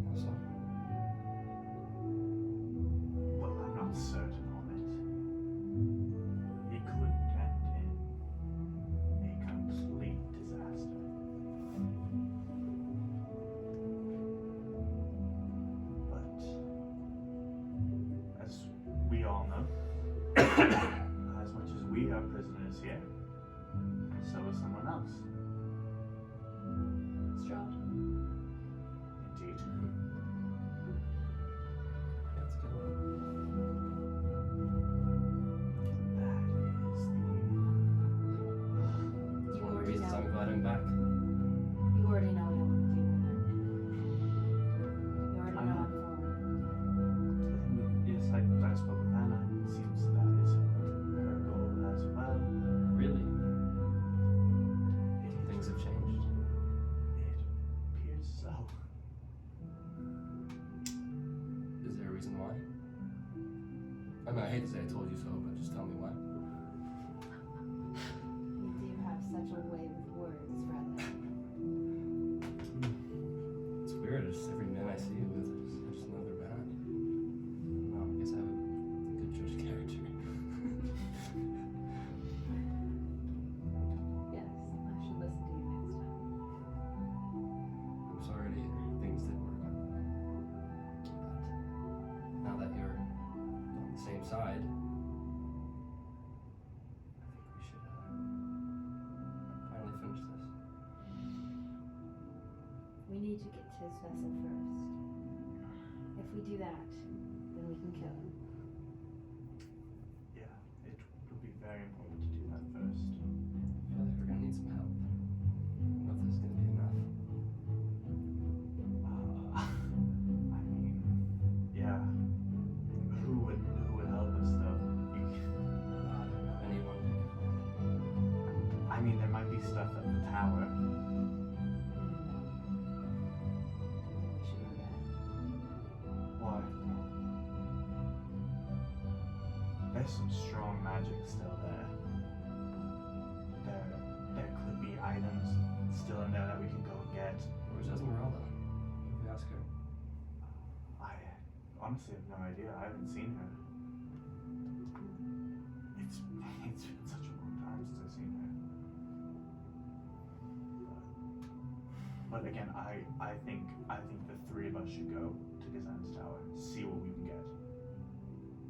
How so? Well, I'm not certain on it. It could end in a complete disaster. But as we all know, as much as we are prisoners here, so is someone else. Strahd. Indeed. That's good. That is It's You one of the already reasons know. I'm glad I'm back. You already know what I want to do with it. You already I know know. I'm for it. Yes, I spoke with Anna. It seems that is her goal as well. Really? Things have changed. It appears so. Is there a reason why? I mean, I hate to say I told you so, but just tell me why. You do have such a way with words, rather. It's weird. Just every man I see with, I just know they're bad. Well, I guess I have a good judge of character. Yes, I should listen to you next time. I'm sorry to hear things didn't work out. But now that you're on the same side, I think we should finally finish this. We need to get to his vessel first. If we do that, then we can kill him. Yeah, it will be very important to do that first. I feel like we're gonna need some help. I don't know if this is gonna be enough. I mean, yeah. Who would help us though? You, I don't know anyone who could. I mean, there might be stuff at the tower. No. We should do that. Why? There's some strong magic still there. There could be items still in there that we can go and get. Where's Esmeralda? If we ask her. I honestly have no idea. I haven't seen her. It's been such a long time since I've seen her. But again, I think the three of us should go to Kazan's tower, see what we can get.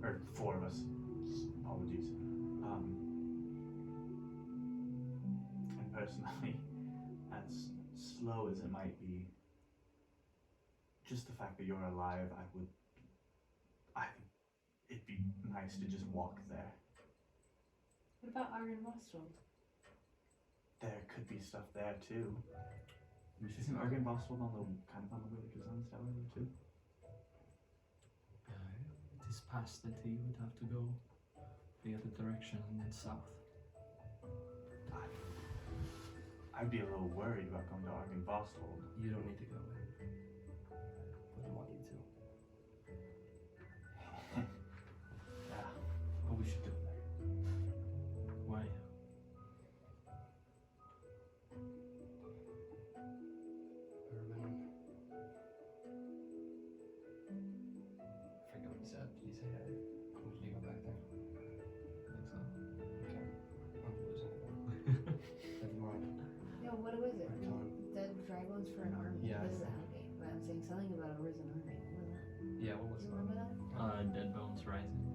Or four of us. Apologies. And personally, as slow as it might be, just the fact that you're alive, I think it'd be nice to just walk there. What about Iron Vostrold? There could be stuff there too. We should Isn't Argon Boswell on the way to Kazan's tower though too? It is past that you would have to go the other direction and then south. I'd be a little worried about going to Argon Boswell. You don't need to go. Wouldn't want you to. Yeah. But we should go there. Why? Urban. I forget what he said. Did he say hey? Or did he go back there? I think so. Okay. I'm losing it now. Never mind. No, what was it? Right on. Dead dragons for an army. Yeah, This is I out of date, but I'm saying something about a risen army. What was that? Yeah, what was Do you it? remember that? Dead Bones Rising.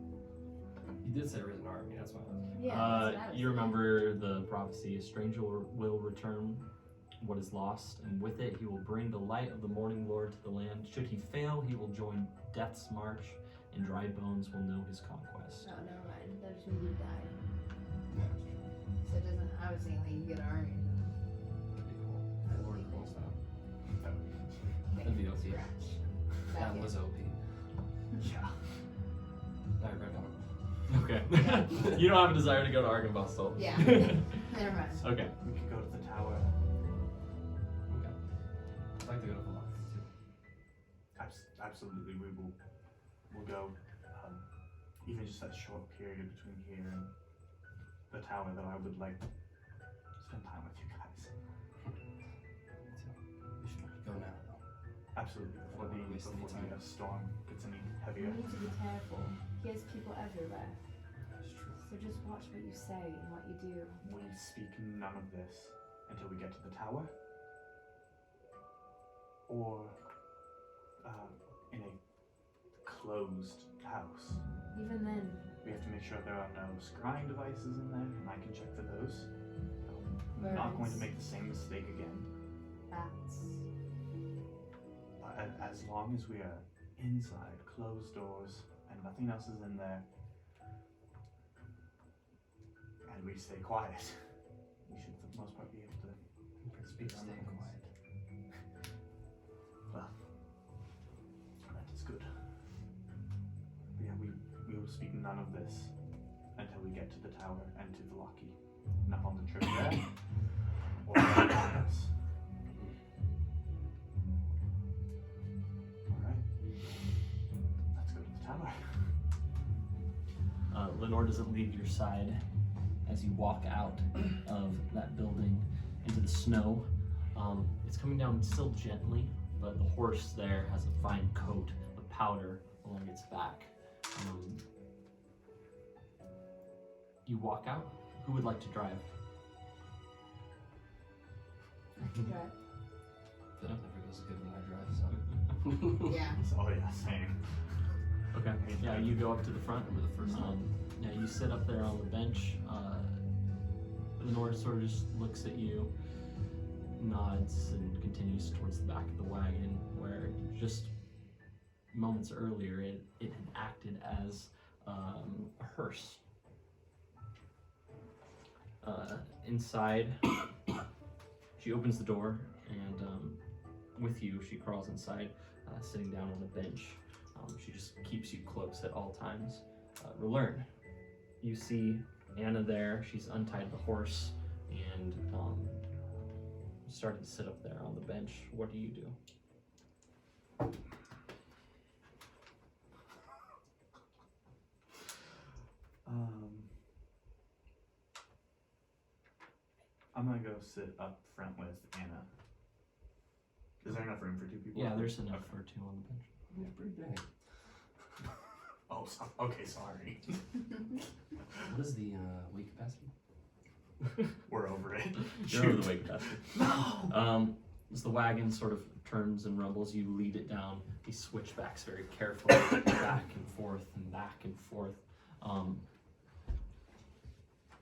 did say there was an army, that's why. Yeah. that's what I was You thinking. remember the prophecy: a stranger will return what is lost, and with it he will bring the light of the morning Lord to the land. Should he fail, he will join death's march, and dry bones will know his conquest. Oh, never mind. That just means you die. Yeah, So it doesn't. I was saying like you get an army. that'd be cool. That would Lord be calls that. That'd be OP. Scratch. That was OP. Yeah. I read on. Okay. You don't have a desire to go to Argynvostal. Yeah. Never mind. Okay. We could go to the tower. Okay. I'd like to go to Velocity too. Absolutely, we'll go. Even just that short period between here and the tower, though, I would like to spend time with you guys. We should go now. Absolutely, before Don't wanna waste any time. the storm gets any You heavier. need to be careful. He has people everywhere. That's true. So just watch what you say and what you do. We speak none of this until we get to the tower, or in a closed house. Even then, We have to make sure there are no scrying devices in there, and I can check for those. I'm not going to make the same mistake again. bats. As long as we are inside, closed doors, and nothing else is in there, and we stay quiet, we should for the most part be able to speak our Stay minds. quiet. Well, that is good. But yeah, we will speak none of this until we get to the tower and to the Locky. Not on the trip there, or anything else. Alright. Let's go to the tower. Lenore doesn't leave your side as you walk out of that building into the snow. It's coming down still gently, but the horse there has a fine coat of powder along its back. You walk out. Who would like to drive? Right. That never goes good when I drive, so. Yeah. Oh yeah, same. Okay. Yeah, you go up to the front. Remember the first time? Yeah, you sit up there on the bench. Lenore sort of just looks at you, nods, and continues towards the back of the wagon, where just moments earlier it had acted as a hearse. Inside, she opens the door, and with you, she crawls inside, sitting down on the bench. She just keeps you close at all times. Relern, you see Anna there. She's untied the horse and started to sit up there on the bench. What do you do? I'm gonna go sit up front with Anna. Is there enough room for two people? Yeah, there's enough Okay. for two on the bench. Yeah, pretty big. Oh, okay, sorry. What is the weight capacity? We're over it. You're over the weight capacity. As the wagon sort of turns and rumbles, you lead it down these switchbacks very carefully, back and forth and back and forth.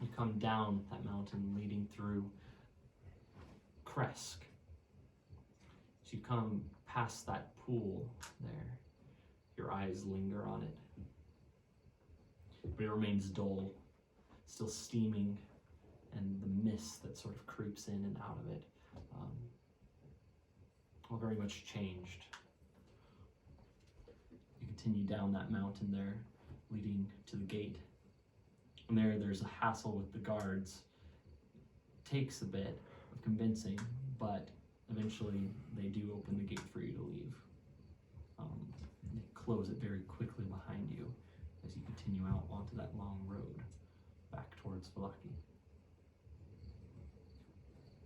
You come down that mountain leading through Krezk. As you come past that pool there, your eyes linger on it. But it remains dull, still steaming, and the mist that sort of creeps in and out of it, all very much changed. You continue down that mountain there, leading to the gate. And there's a hassle with the guards. Takes a bit of convincing, but eventually they do open the gate for you to leave. They close it very quickly behind you as you continue out onto that long road back towards Velaki.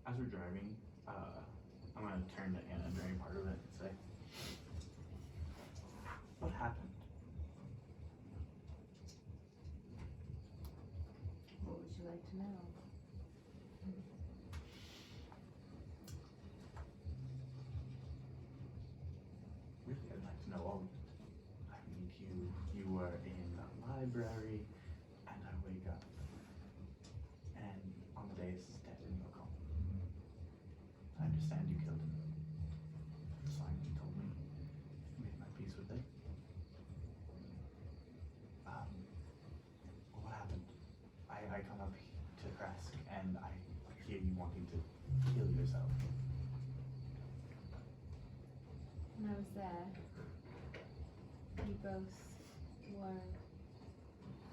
As we're driving, I'm gonna turn to Anna during part of it and say, "What happened?" What would you like to know? Really, I'd like to know all of it. I mean, you were in the library, wake up, and Amadeus is dead in your coma. I understand you killed him. It's fine, you told me. Made my peace with it. What happened? I come up to Krezk and I hear you wanting to kill yourself. When I was there, you both were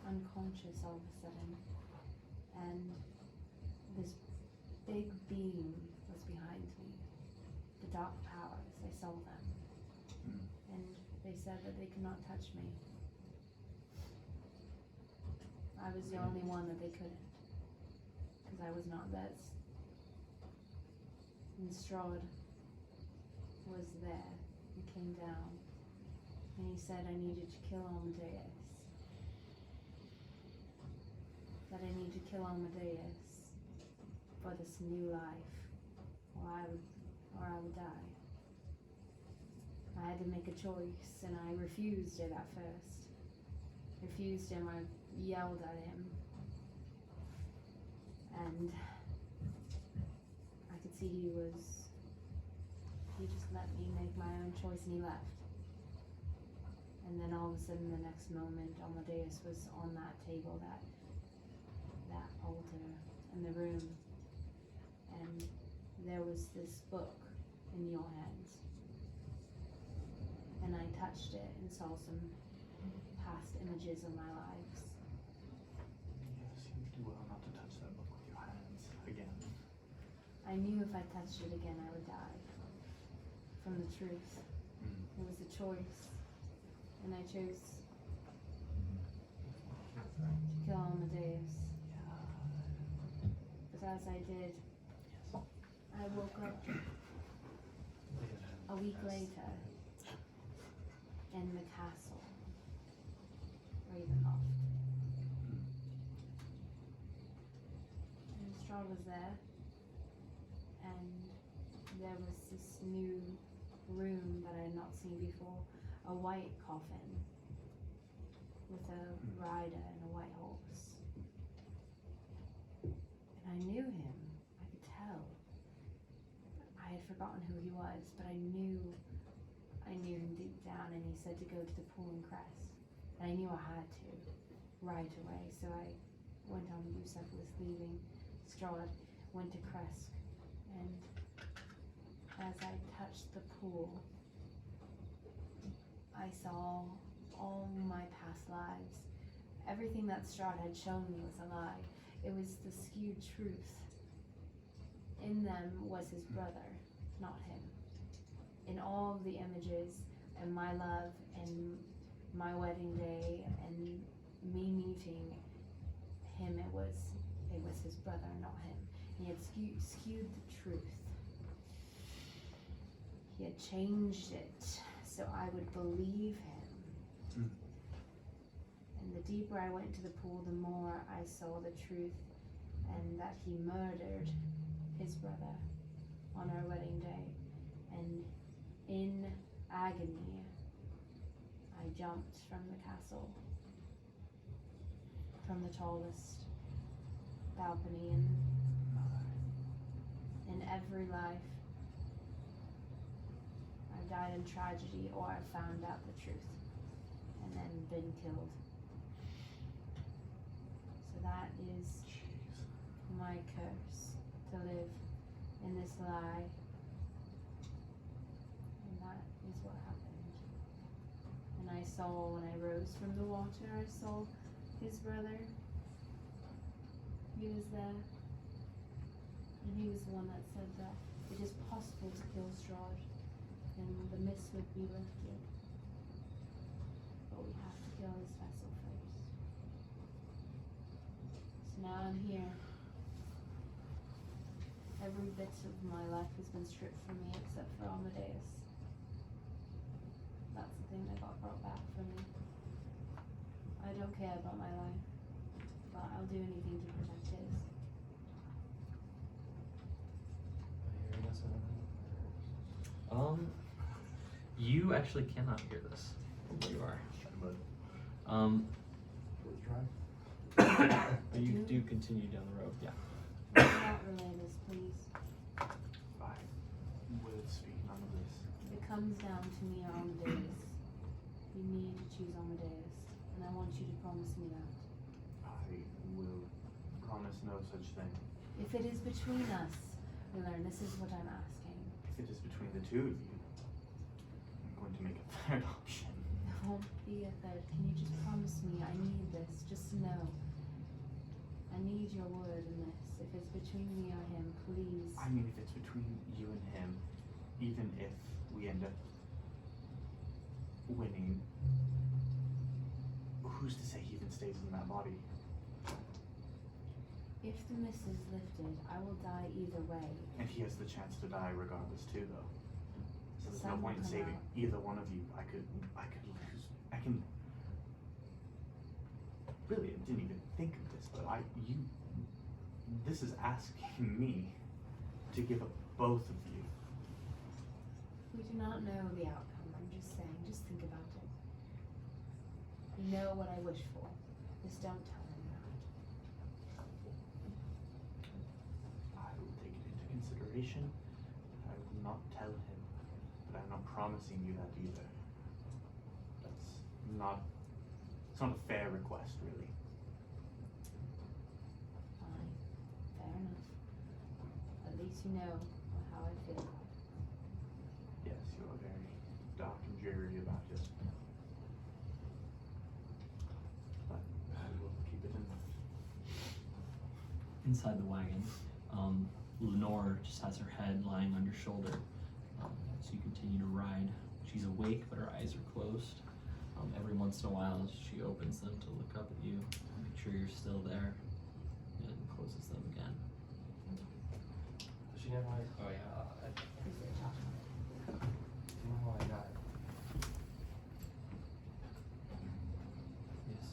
unconscious all of a sudden, and this big being was behind me. The dark powers, I saw them, and they said that they could not touch me. I was the only one that they couldn't, because I was not theirs. And Strahd was there. He came down, and he said I needed to kill Amadeus. That I need to kill Amadeus for this new life, or I would die. I had to make a choice, and I refused it at first. Refused him, I yelled at him, and I could see he just let me make my own choice, and he left. And then all of a sudden, the next moment, Amadeus was on that table, that altar in the room, and there was this book in your hands, and I touched it and saw some past images of my lives. Yes, you do well not to touch that book with your hands again. I knew if I touched it again I would die from the truth. It was a choice, and I chose to kill Amadeus. But as I did, I woke up a week later in the castle, Ravenloft. And Strahd was there, and there was this new room that I had not seen before, a white coffin with a rider and a white horse. And I knew him, I could tell. I had forgotten who he was, but I knew him deep down, and he said to go to the pool in Krezk. And I knew I had to, right away, so I went on. Yusuf was leaving. Strahd went to Krezk, and as I touched the pool, I saw all my past lives. Everything that Strahd had shown me was a lie. It was the skewed truth. In them was his brother, not him. In all of the images, and my love, and my wedding day, and me meeting him, it was his brother, not him. He had skewed the truth. He had changed it so I would believe him. And the deeper I went to the pool, the more I saw the truth, and that he murdered his brother on our wedding day. And in agony, I jumped from the castle, from the tallest balcony in every life. I've died in tragedy, or I've found out the truth and then been killed. So that is my curse, to live in this lie. And that is what happened. And I saw, when I rose from the water, I saw his brother. He was there. And he was the one that said that it is possible to kill Strahd, and the mist would be lifted. But we have to kill his vessel first. So now I'm here. Every bit of my life has been stripped from me except for Amadeus. That's the thing that got brought back for me. I don't care about my life, but I'll do anything to protect his. You actually cannot hear this from where you are. Worth a try. But you do continue down the road, yeah. Do not relay this, please. I will speak none of this. If it comes down to me on the days, you need to choose on the days, and I want you to promise me that. I will promise no such thing. If it is between us, Learn, this is what I'm asking. If it is between the two of you, I'm going to make a third option. It won't be a third. Can you just promise me? I need this, just to know. I need your word in this. If it's between me or him, please. I mean, if it's between you and him, even if we end up winning, who's to say he even stays in that body? If the mist is lifted, I will die either way. And he has the chance to die regardless too, though. So there's no Sun point in will come saving out. either one of you. I could lose. I can. Really, I didn't even think of this, but this is asking me to give up both of you. We do not know the outcome. I'm just saying, just think about it. You know what I wish for. Just don't tell him that. I will take it into consideration. I will not tell him, but I'm not promising you that either. It's not a fair request, really. Fine. Fair enough. At least you know how I feel. Yes, you are very dark and dreary about it. But I will keep it in mind. Inside the wagon, Lenore just has her head lying on your shoulder. So you continue to ride. She's awake, but her eyes are closed. Every once in a while, she opens them to look up at you, make sure you're still there, and closes them again. Does she know how I... Oh yeah, Please don't talk about it. do you know how I died? Yes.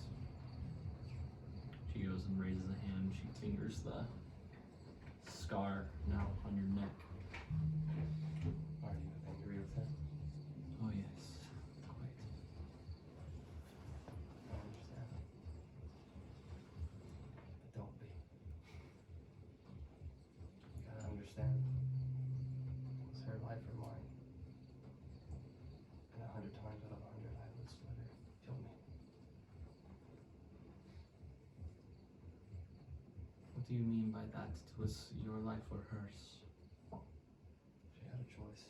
She goes and raises a hand. She fingers the scar now on your neck. Are you angry with her? Oh yes, quite. I understand. But don't be. You gotta understand. It was her life or mine. And 100 times out of 100, I would just let her kill me. What do you mean by that? It was your life or hers? She had a choice.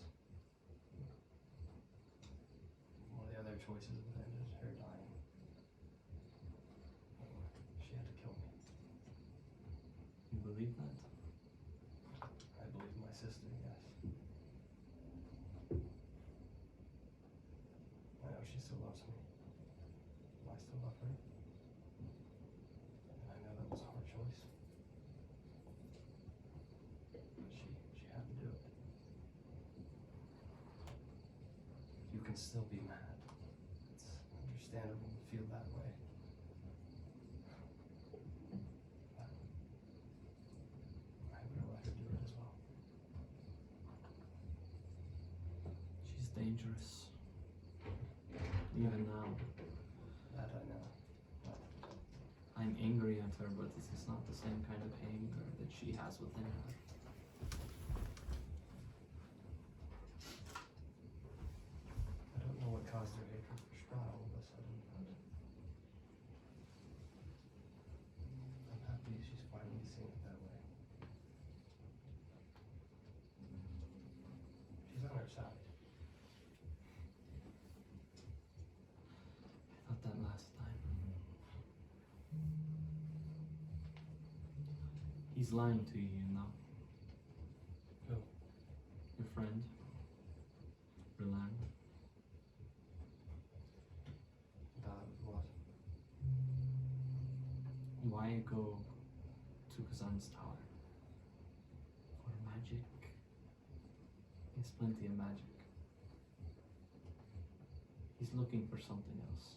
One of the other choices would have ended her dying. She had to kill me. You believe that? I believe my sister, yes. I know she still loves me. I still love her. And I know that was a hard choice. But she had to do it. You can still be mad. It's understandable to feel that way. But I would have let her do it as well. She's dangerous. Even now. That I know. But I'm angry at her, but this is not the same kind of anger that she has within her. I don't know what caused her hatred for Strahd all of a sudden, but I'm happy she's finally seeing it that way. She's on our side. I thought that last time. He's lying to you, you know. Who? Your friend, Roland. About what? Why go to Kazan's tower? For magic? He has plenty of magic. He's looking for something else.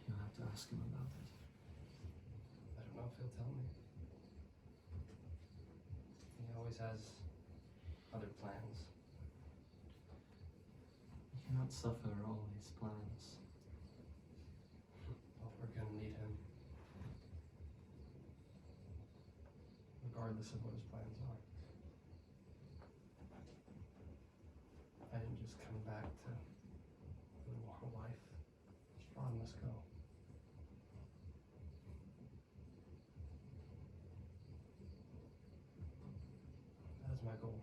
You'll have to ask him about it. I don't know if he'll tell me. He always has other plans. You can cannot suffer all his plans. Well, we're gonna need him. Regardless of what his plans are. I didn't just come back to live a long life. Strahd must go. That is my goal.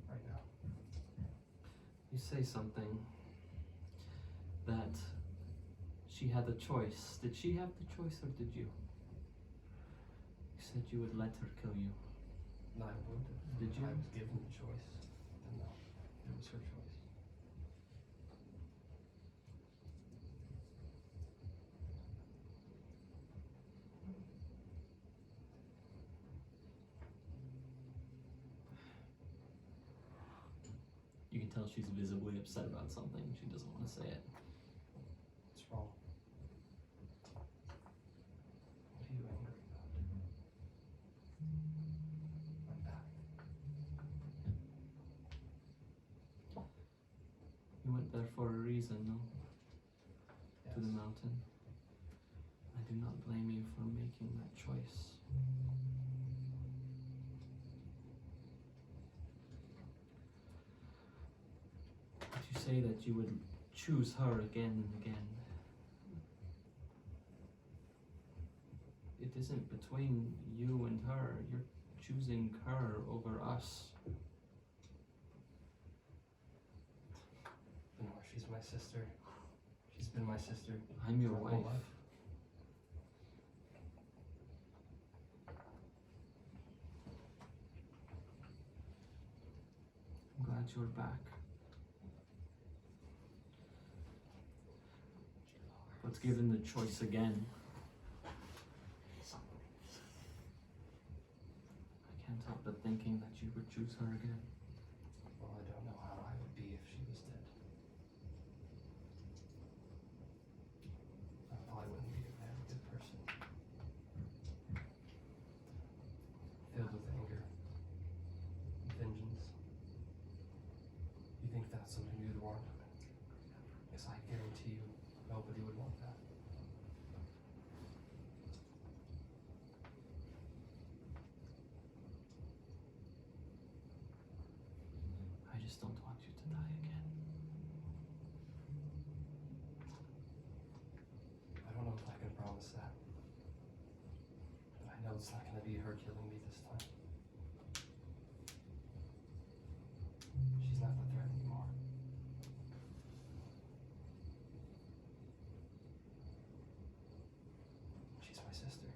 Right now. You say something that she had the choice. Did she have the choice or did you? You said you would let her kill you. And I would. Did you? I was given the choice. And no, it was her choice. You can tell she's visibly upset about something. She doesn't want to say it. What's wrong? What are you angry about? I'm back. You went there for a reason, no? To the Yes. mountain. I do not blame you for making that choice. But you say that you would choose her again and again. It isn't between you and her. You're choosing her over us. Lenore, she's my sister. She's been my sister. I'm your my whole wife. life. I'm glad you're back. But given the choice again, I can't help but thinking that you would choose her again. Well, I don't know how I would be if she was dead. I probably wouldn't be a very good person. Filled with anger, vengeance. You think that's something you'd want? Because I guarantee you, nobody would want that. I just don't want you to die again. I don't know if I can promise that. But I know it's not going to be her killing me this time. She's not the threat anymore. She's my sister.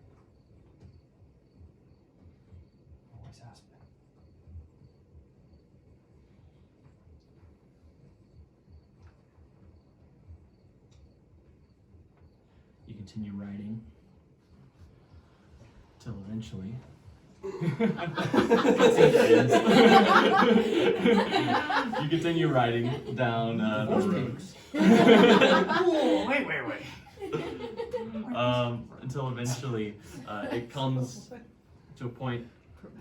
Always has been. You continue writing till eventually. You continue writing down the road. Wait. Until eventually it comes to a point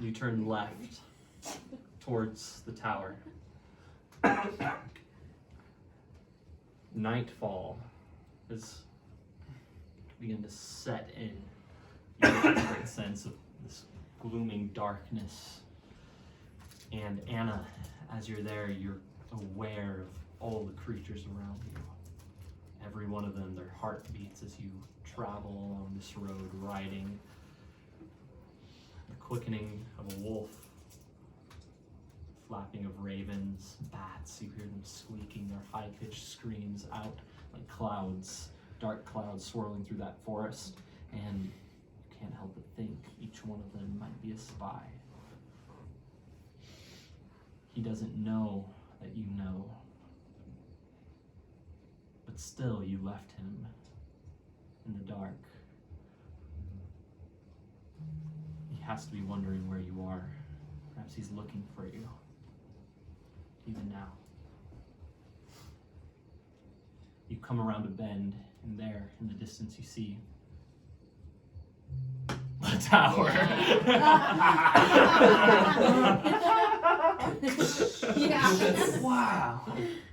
you turn left towards the tower. Nightfall has begun to set in. You get a sense of this glooming darkness. And Anna, as you're there, you're aware of all the creatures around you. Every one of them, their heart beats as you travel along this road, riding. The quickening of a wolf, flapping of ravens, bats, you hear them squeaking their high-pitched screams out like clouds, dark clouds swirling through that forest, and you can't help but think each one of them might be a spy. He doesn't know that you know, but still you left him in the dark. He has to be wondering where you are. Perhaps he's looking for you, even now. You come around a bend, and there, in the distance, you see the tower. Yeah. Wow.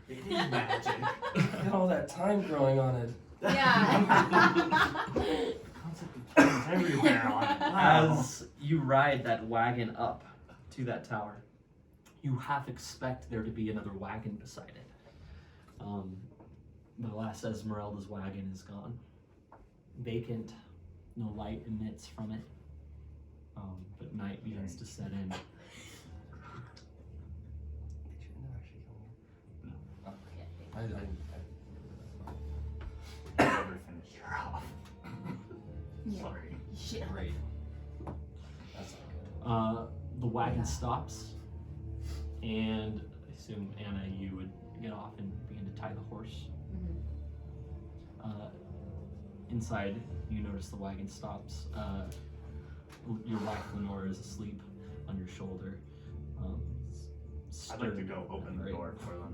It is magic. Look at all that time growing on it. Yeah. The concept of time is everywhere on it. Wow. As you ride that wagon up to that tower, you half expect there to be another wagon beside it. But alas, Esmeralda's wagon is gone. Vacant, no light emits from it. But night begins to set in. Did you end up actually killing her? No. I Never finished her off. Yeah. Sorry. Shit. Great. That's not good. The wagon stops, and I assume, Anna, you would get off and begin to tie the horse. Inside, you notice the wagon stops. Your wife, Lenore, is asleep on your shoulder. I'd like to stirred go open the right. door for them.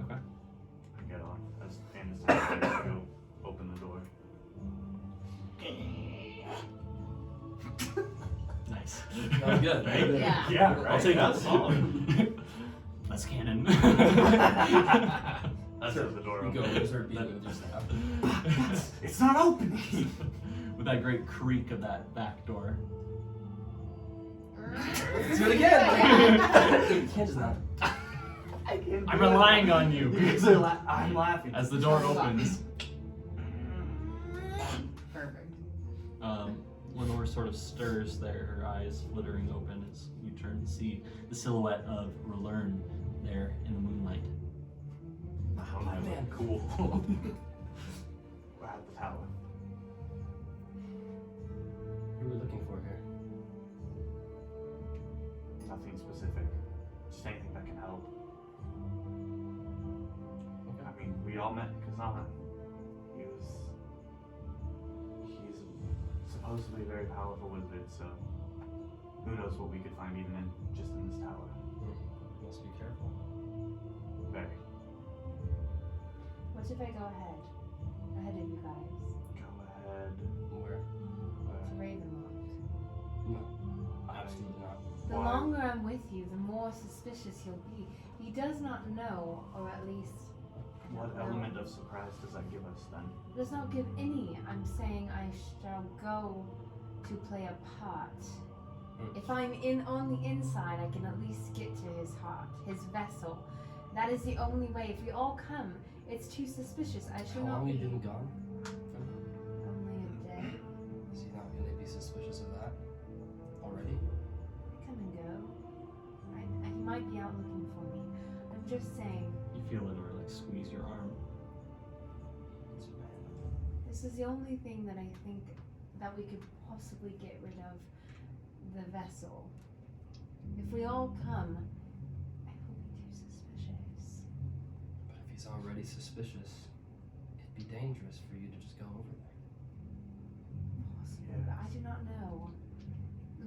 Okay. I get on. As Anna's telling me to go open the door. Nice. That was good. Right? Yeah. Yeah, right. I'll take That's that. solid. That's canon. That's how the door You go opens. start beating with your staff. It's not opening! With that great creak of that back door. Let's do it again! You can't just not. I can't I'm do it. relying on you. Because I'm laughing. As the door opens, Perfect. Lenore sort of stirs there, her eyes flittering open as you turn and see the silhouette of Relern there in the moonlight. Oh man, cool. We're at the tower. Who are we looking for here? Nothing specific. Just anything that can help. Okay. I mean, we all met Kazan. He's supposedly a very powerful wizard, so who knows what we could find even in just in this tower. Must be careful. Very. What if I go ahead of you guys, Go ahead. Where? to Ravenloft? No. Absolutely not. The Why? longer I'm with you, the more suspicious he'll be. He does not know, or at least I What don't know. element of surprise does that give us then? Does not give any. I'm saying I shall go to play a part. If I'm on the inside, I can at least get to his heart, his vessel. That is the only way. If we all come, it's too suspicious. I How should not long be. have you been gone? Only a day. Is he not going to be suspicious of that already? Come and go. He might be out looking for me. I'm just saying, You feel Lenore like squeeze your arm. this is the only thing that I think that we could possibly get rid of the vessel. If we all come, I won't be too suspicious. But if he's already suspicious, it'd be dangerous for you to just go over there. Possibly, but I do not know.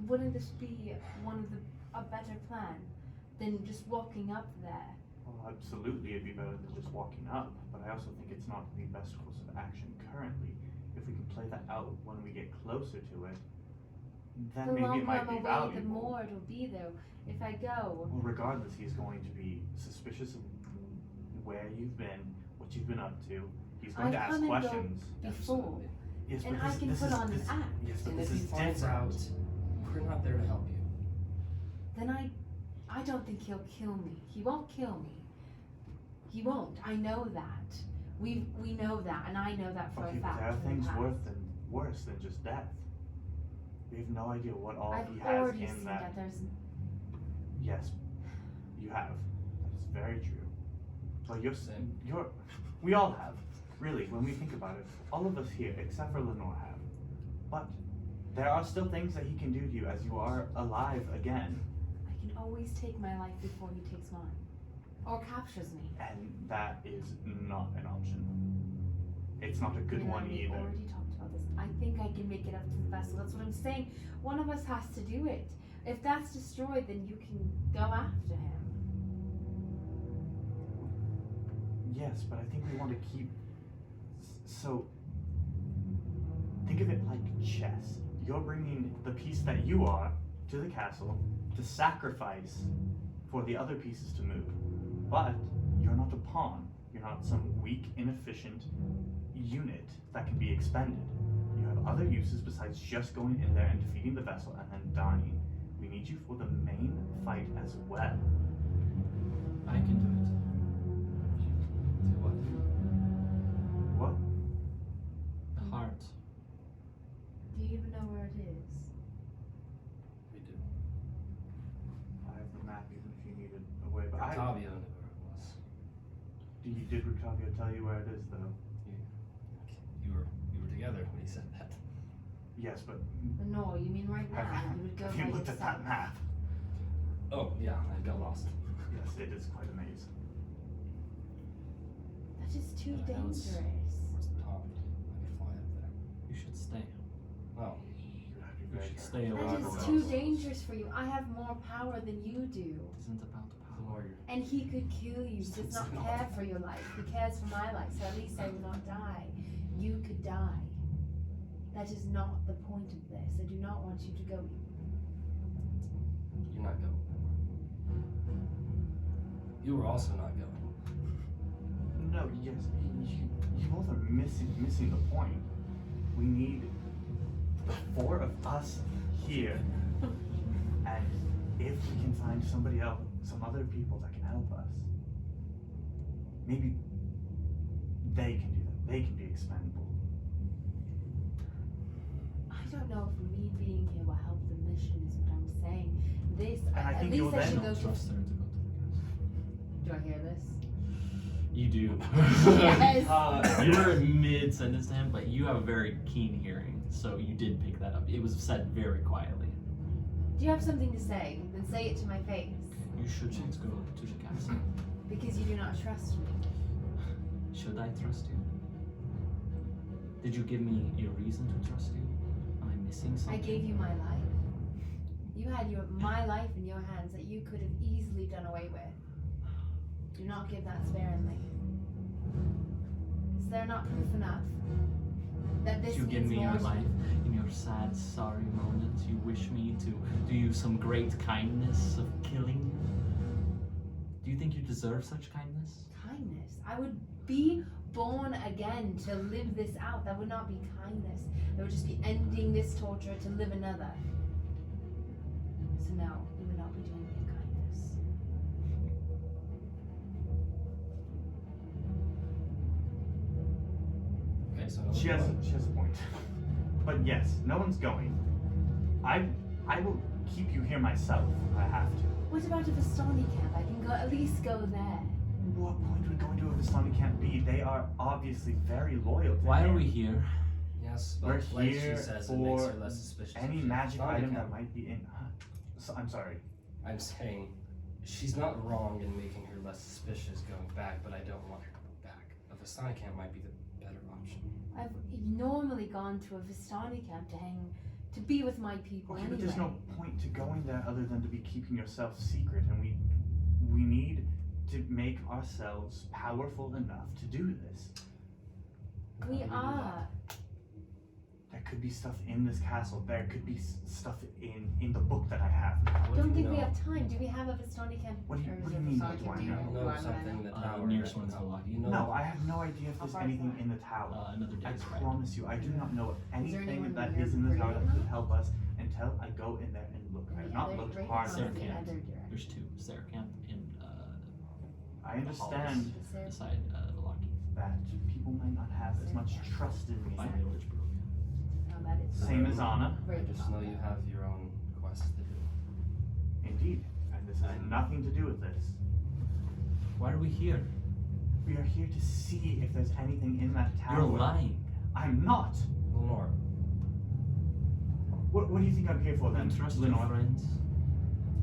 Wouldn't this be a better plan than just walking up there? Well, absolutely, it'd be better than just walking up, but I also think it's not the best course of action currently. If we can play that out when we get closer to it, then The maybe it longer might I'm be away, valuable. the more it'll be there. If I go, Well, regardless, he's going to be suspicious of where you've been, what you've been up to. He's going I've to ask come and go questions. before, Yes, and but I can put on an act. Yes, but And this if he is finds different. out, we're not there to help you. Then I don't think he'll kill me. He won't kill me. He won't. I know that. We know that, and I know that for Okay, a but fact. there are from the things past. worse than just death. We have no idea what all I've he has already in seen that. that. There's Yes, you have. That is very true. But Same. we all have. Really, when we think about it, all of us here, except for Lenore, have. But there are still things that he can do to you as you are alive again, I can always take my life before he takes mine, or captures me. and that is not an option. It's not a good You know, one we either. already talked about this. I think I can make it up to the vessel. That's what I'm saying. One of us has to do it. If that's destroyed, then you can go after him. Yes, but I think we want to keep. So, think of it like chess. You're bringing the piece that you are to the castle to sacrifice for the other pieces to move. But you're not a pawn. You're not some weak, inefficient unit that can be expended. You have other uses besides just going in there and defeating the vessel and then dying. We need you for the main fight as well. I can do it. Do what? What? The heart. Do you even know where it is? We do. I have the map even if you needed a way, but Octavio knew where it was. Did Octavio tell you where it is though? You were together when he said that. Yes, but No, you mean right now? You would go have by you looked at yourself. that map? Oh yeah, I got lost. Yes, it is quite a maze. That is too Yeah, that was- dangerous. Where's the top? I could fly up there. You should stay. Well, You have to be You very should careful. stay away That from is those. too dangerous for you. I have more power than you do. It isn't about the the power. warrior. And he could kill you. He does It's not not. care for your life. He cares for my life, so at least I will not die. You could die. That is not the point of this. I do not want you to go. You're not going. You were also not going. No, yes, you both are missing the point. We need the four of us here, and if we can find somebody else, some other people that can help us, maybe they can do that. They can be expendable. I don't know if me being here will help the mission, is what I'm saying. This, And I at think least you'll I then should go to. Trust her to go to the castle. Do I hear this? You do. Yes. You were mid-sentence to him, but you have a very keen hearing, so you did pick that up. It was said very quietly. Do you have something to say? Then say it to my face. You should just go to the castle. Because you do not trust me. Should I trust you? Did you give me your reason to trust you? Am I missing I something? gave you my life. You had my life in your hands that you could have easily done away with. Do not give that sparingly. Is there not proof enough that this You give means me more your to- life in your sad, sorry moments. You wish me to do you some great kindness of killing you. Do you think you deserve such kindness? Kindness. I would be born again to live this out. That would not be kindness. That would just be ending this torture to live another. So no, you would not be doing me a kindness. Okay, so She has a point. But yes, no one's going. I will keep you here myself if I have to. What about a Vistani camp? I can go at least go there. What point would going to a Vistani camp be? They are obviously very loyal to Why him. are we here? Yes, We're but like she here says, it makes her for less suspicious. any of magic Vistani item camp. that might be in. So, I'm sorry. I'm saying she's not wrong in making her less suspicious going back, but I don't want her to go back. A Vistani camp might be the better option. I've normally gone to a Vistani camp to be with my people Okay, anyway. but there's no point to going there other than to be keeping yourself secret, and we need to make ourselves powerful enough to do this. We How do do are. There could be stuff in this castle. There could be stuff in the book that I have. What Don't do you think we know? have time. Do we have a Vistani camp? What do you- or is what do there you a mean, Vistani what do I camp? know? You know something in the tower. nearest one's the lock. You know. No, I have no idea if How there's far is anything that? in the tower. Another I day's ride. promise you, I do not know of anyone anything that here is in the before tower you that could know? help us until I go in there and look. I have Any not other looked great hard ones Sarah enough in can't. yet. other direction? There's two. Sarah Camp and I understand Is there- beside the Locky. that people might not have as much trust in me. By Village Barovia. Oh, that is Same as Anna. I just know you have your own quests to do. Indeed. And this has nothing to do with this. Why are we here? We are here to see if there's anything in that tower. You're lying. I'm not. Lenore, What do you think I'm here for then, Trust your Lenore? friends.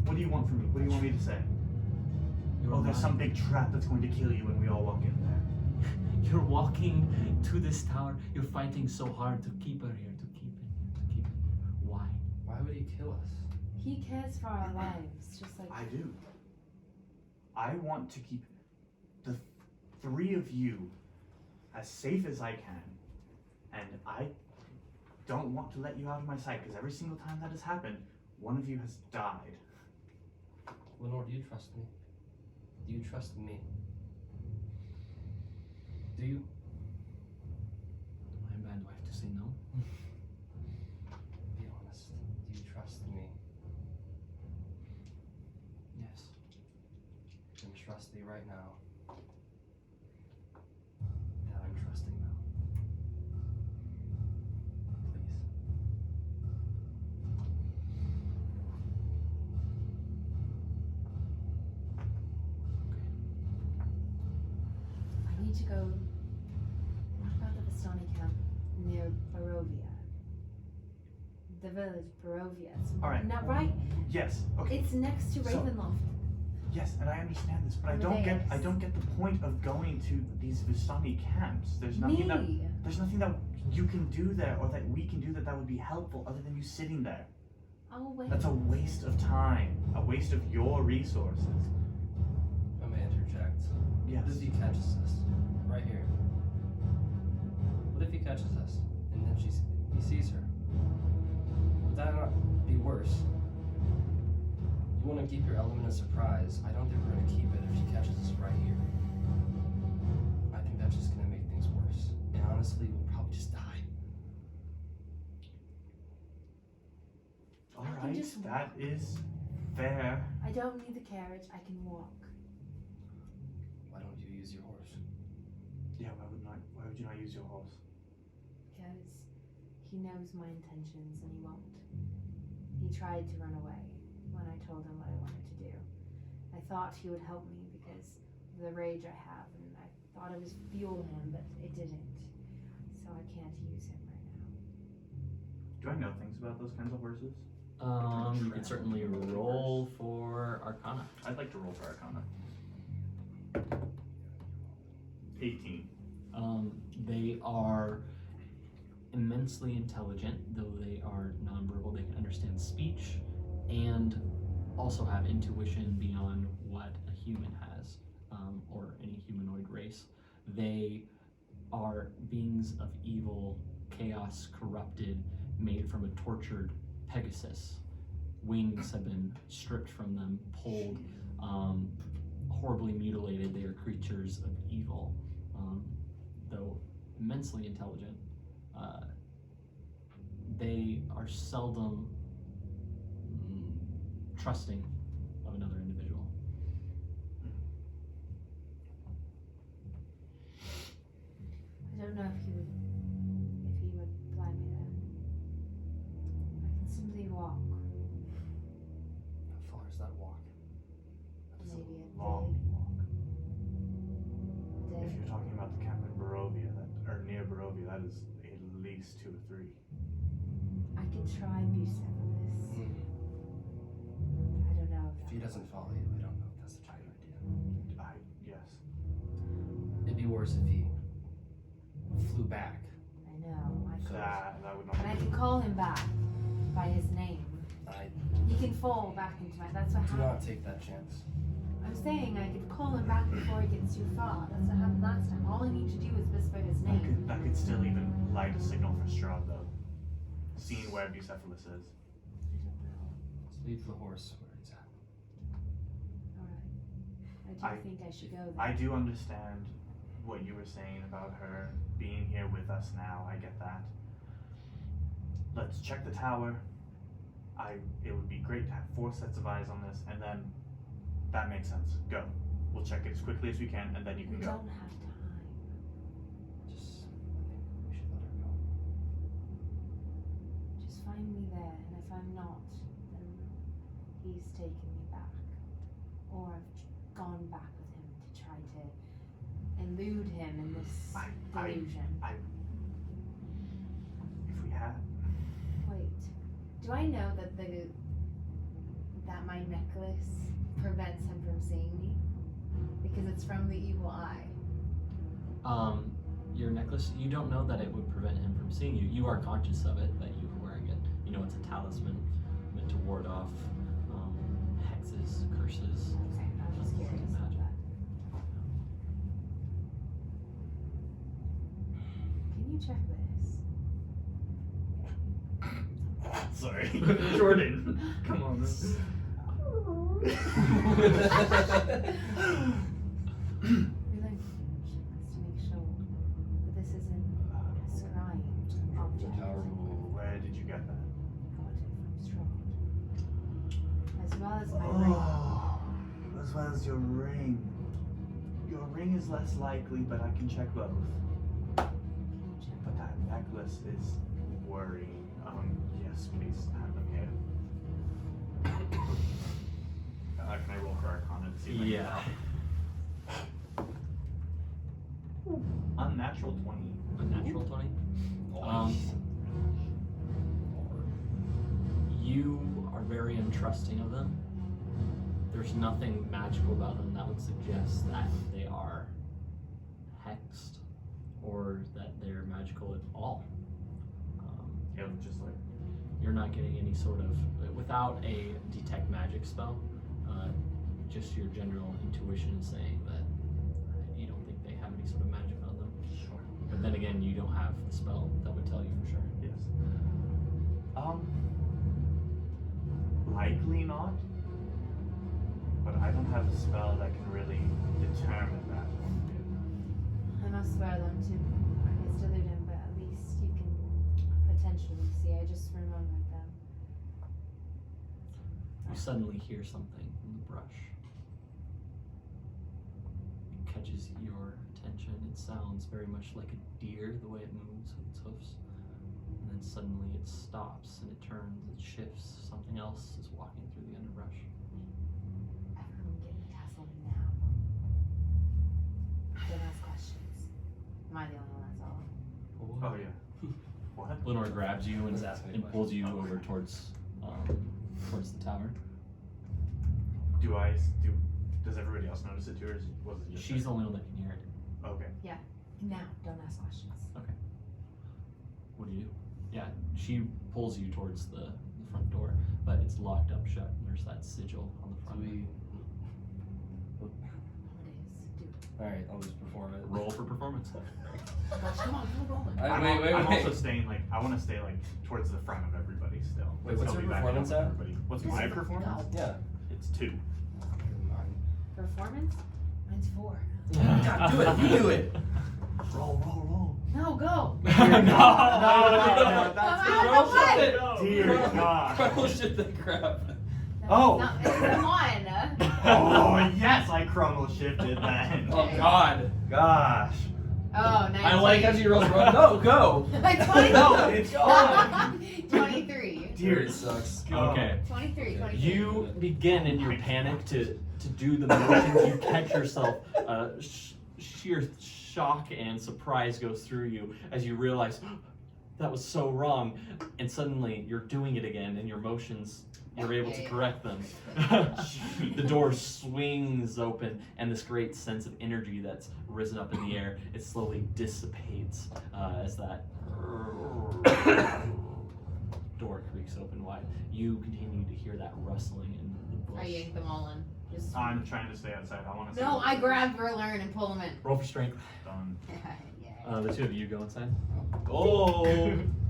What do you want from me? What do you want me to say? You're Oh, there's some lying. big trap that's going to kill you when we all walk in there. You're walking to this tower. You're fighting so hard to keep her here, to keep it here, to keep it here. Why? why would he kill us? He cares for our lives, just like I do. I want to keep the three of you as safe as I can, and I don't want to let you out of my sight because every single time that has happened, one of you has died. Lenore, do you trust me? Do you trust me? Do you? Am I bad? Do I have to say no? Be honest. Do you trust me? Yes. Then trust me right now. That I'm trusting now. Please. I need to go. What about the Vistani camp near Barovia? The village Barovia. It's All right. not right. Yes. Okay. It's next to So- Ravenloft. Yes, and I understand this, but I Amadeus. don't get the point of going to these Vistani camps. There's nothing that you can do there or that we can do that would be helpful other than you sitting there. Oh wait. That's a waste of time, a waste of your resources. I may interject. Yes. What if he catches us? Right here. What if he catches us and then he sees her? Would that not be worse? You want to keep your element of surprise. I don't think we're going to keep it if she catches us right here. I think that's just going to make things worse. And honestly, we'll probably just die. All I can right, just that walk. is fair. I don't need the carriage. I can walk. Why don't you use your horse? Yeah, why would you not use your horse? Because he knows my intentions and he won't. He tried to run away when I told him what I wanted to do. I thought he would help me because of the rage I have, and I thought it was fuel him, but it didn't. So I can't use him right now. Do I know things about those kinds of horses? You could certainly roll for Arcana. I'd like to roll for Arcana. 18. They are immensely intelligent, though they are nonverbal. They can understand speech and also have intuition beyond what a human has, or any humanoid race. They are beings of evil, chaos, corrupted, made from a tortured Pegasus. Wings have been stripped from them, pulled, horribly mutilated. They are creatures of evil, though immensely intelligent. They are seldom trusting of another individual. I don't know if he would fly me there. I can simply walk. How far is that walk? That's Maybe a a long walk. day. If you're talking about the camp in Barovia, or near Barovia, that is at least 2 or 3. I could try Bucephalus. I don't know if If he doesn't follow you, I don't know if that's such a good idea. Yes. It'd be worse if he flew back. I know. I could. That would not And I be can call him back by his name. I He can fall back into my. That's what do happened. not take that chance. I'm saying I could call him back before he gets too far. That's what happened last time. All I need to do is whisper his name. that could still even light a signal for Strahd, though. Seeing where Bucephalus is. I don't know. Let's leave the horse where he's at. Alright. I do think I should go there. I do understand what you were saying about her being here with us now. I get that. Let's check the tower. It would be great to have 4 sets of eyes on this, and then that makes sense. Go. We'll check it as quickly as we can, and then you We can go. don't have time. Just, I think we should let her go. Just find me there, and if I'm not, then he's taken me back. Or I've gone back with him to try to elude him in this delusion. If we had. Wait, do I know that that my necklace prevents him from seeing me? Because it's from the evil eye. Your necklace, you don't know that it would prevent him from seeing you. You are conscious of it, that you are wearing it. You know it's a talisman meant to ward off hexes, curses. Okay, I was just curious about Magic. that. Can you check this? Sorry. Jordan. Come on. Relinquish to make sure that this isn't a scrying object. Where did you get that? Got it from Strahd. As well as my ring. As well as your ring. Your ring is less likely, but I can check both. Can you check? But that necklace is worrying. Yes, please have them here. Can I roll for Arcana to see if I can Yeah. help? Unnatural 20. Unnatural 20. You are very untrusting of them. There's nothing magical about them that would suggest that they are hexed or that they're magical at all. Yeah, just like You're not getting any sort of, without a detect magic spell, just your general intuition is saying that you don't think they have any sort of magic on them. sure. But then again, you don't have the spell that would tell you for sure. Yes. Likely not. But I don't have a spell that can really determine that. I must swear them to his delusion, but at least you can potentially see. I just remembered them. You suddenly hear something in the brush. It catches your attention. It sounds very much like a deer, the way it moves with its hoofs. And then suddenly it stops and it turns, it shifts. Something else is walking through the underbrush. Everyone get in the castle now. Don't ask questions. Am I the only one that's all? Oh yeah. What? Lenore grabs you and, Let's ask any and pulls you questions. over towards the tower. Does everybody else notice it too, or was it just She's the only one that can hear it. Okay. Now, don't ask questions. What do you do? Yeah, she pulls you towards the front door, but it's locked up shut. And there's that sigil on the front. Nowadays, do it. Alright, I'll just perform it. Roll for performance. Gosh, come on, roll it. I'm also staying I want to stay towards the front of everybody still. Wait, what's So your be backing up performance with at? everybody. What's my performance? Yeah. It's 2. Performance? Mine's 4. God, do it! You do it! Roll. No, go! No, Come that's on, come on! Dear God. Oh shit, the crap. Oh. Come on! Oh yes, I crumble shifted then. Oh god. Gosh. Oh, 19. I like how she rolls wrong. No, go! Like 20. No, it's gone. 23. Dear It sucks. Okay. 23. You begin in your panic to do the motions. You catch yourself. Sheer shock and surprise goes through you as you realize that was so wrong, and suddenly you're doing it again, and your motions, you're able to correct them. The door swings open, and this great sense of energy that's risen up in the air, it slowly dissipates as that door creaks open wide. You continue to hear that rustling in the bush. I yanked them all in. Just I'm trying to stay outside. I want to. no, I grab Verlern and pull him in. Roll for strength. Done. Yeah. The two of you go inside. Oh,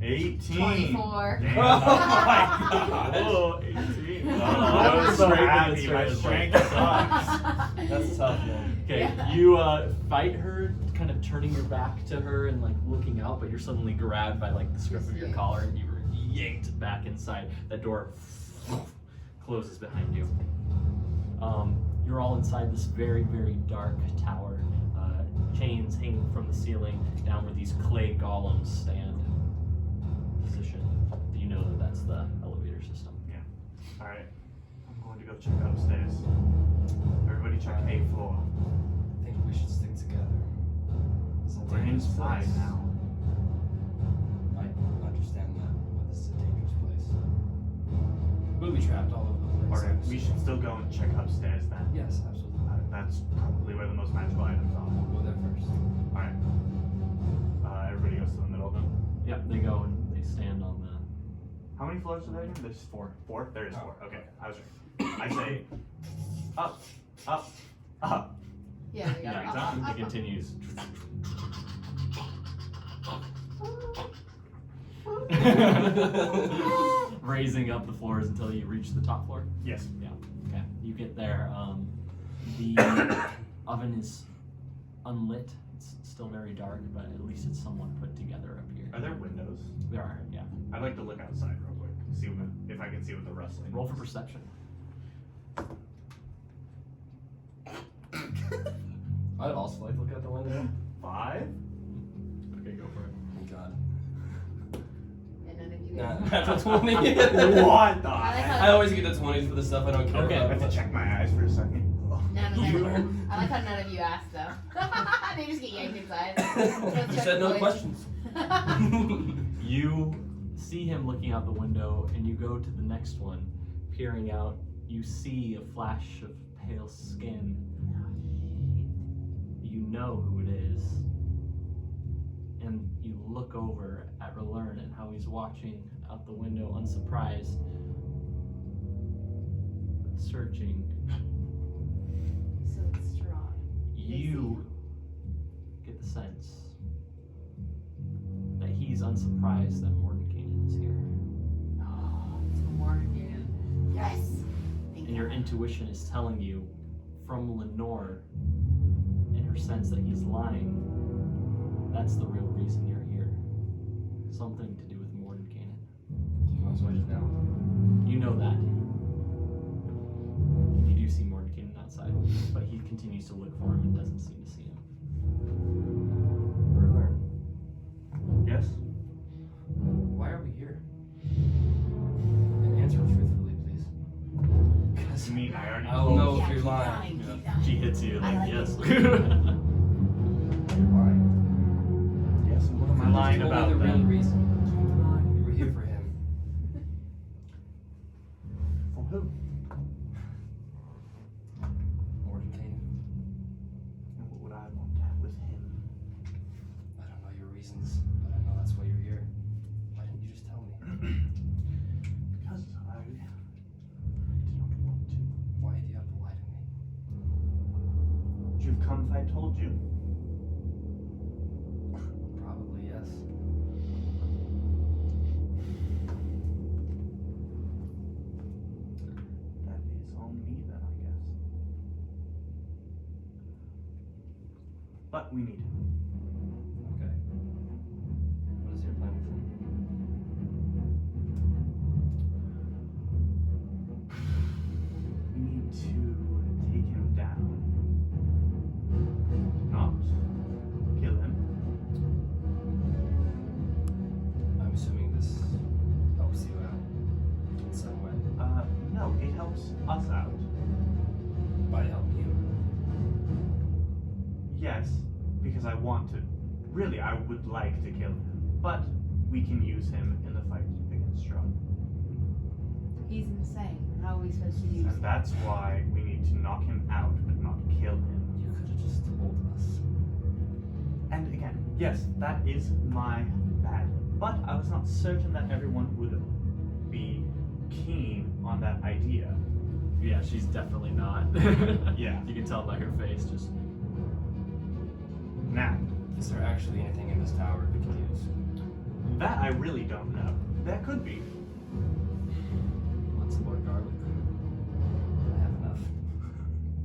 18. 24. Damn. Oh my god. Oh, 18. I'm so happy. My strength sucks. That's tough, man. Okay, Yeah. you fight her, kind of turning your back to her and like looking out, but you're suddenly grabbed by like the scruff of your collar and you were yanked back inside. That door closes behind you. You're all inside this very, very dark tower. Chains hanging from the ceiling down where these clay golems stand. Position. You know that that's the elevator system. All right. I'm going to go check upstairs. Everybody check A floor. I think we should stick together. It's a We're dangerous inside place. now. I understand that, but this is a dangerous place. We'll be trapped all over the place. All right. We should still go and check upstairs then. Yes, absolutely. That's probably where the most magical items are. We'll go there first. All right. Everybody goes to the middle then. Yep, they go and they stand on the. How many floors are there again? There's 4. 4? There is 4. Okay. I was right. I say up, up, up. Yeah, we got Yeah, it continues. Raising up the floors until you reach the top floor. Yes. Okay. you get there. The oven is unlit. It's still very dark, but at least it's somewhat put together up here. Are there windows? There are, yeah. I'd like to look outside real quick, see if I can see what the rustling. Roll for is. perception. I'd also like to look out the window. 5? Okay, go for it. Thank God. And none of you Nah, guys. that's a 20. What the I like heck? I always get the 20s for the stuff I don't care Okay. I about. have to check my eyes for a second. None of You them. learn. I like how none of you asked though. They just get yanked inside. You said no questions. You see him looking out the window, and you go to the next one, peering out. You see a flash of pale skin. You know who it is. And you look over at Relern and how he's watching out the window, unsurprised, but searching. So it's Strahd. You get the sense that he's unsurprised that Mordenkainen is here. Oh, it's Morgan. Yes. Thank And your God. intuition is telling you from Lenore and her sense that he's lying, that's the real reason you're here. Something to do with Mordenkainen. Oh, so I just now. You know that. You do see Mordenkainen outside, but he continues to look for him and doesn't seem to see him. Relern, Yes? why are we here? And answer truthfully, please. Because You mean I already I don't told know Yeah, if you're keep lying. going, Yeah. keep going. She hits you I like, like yes. Why? Yes, and what am I lying Told me about the real then? reason. You were here for him. For who? Mordenkainen. And what would I want with him? I don't know your reasons, but I know that's why you're here. Why didn't you just tell me? Because I did not want to. Why do you have to lie to me? Would you have come if I told you? Probably yes. That is on me then, I guess. But we need him. Okay. What is your plan with him? We need to take him down. Not kill him. I'm assuming this helps you out in some way. No, it helps us out. By helping you. Yes, because I want to. Really, I would like to kill him. But we can use him in the fight against Strahd. He's insane. How are we supposed to use And him? that's why we need to knock him out, but not kill him. You could have just told us. And again, yes, that is my bad. But I was not certain that everyone would be keen on that idea. Yeah, she's definitely not. Yeah. You can tell by her face, just Now, Is there actually anything in this tower we can use? that I really don't know. There could be. Want some more garlic? I have enough.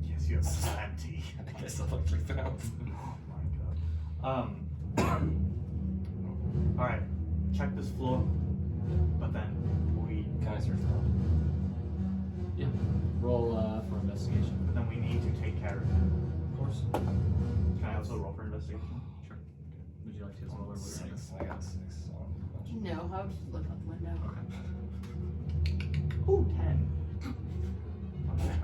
Yes, you have plenty. I guess I'll look 3,000. Oh my god. Alright. Check this floor. But then we Can I search around? yeah. Roll for investigation. we need to take care of him. Of course. Can I also roll for investigation? Sure. Would you like to as well, or would you? 6. I got 6. So much. No, I would just look out the window. Ooh, 10.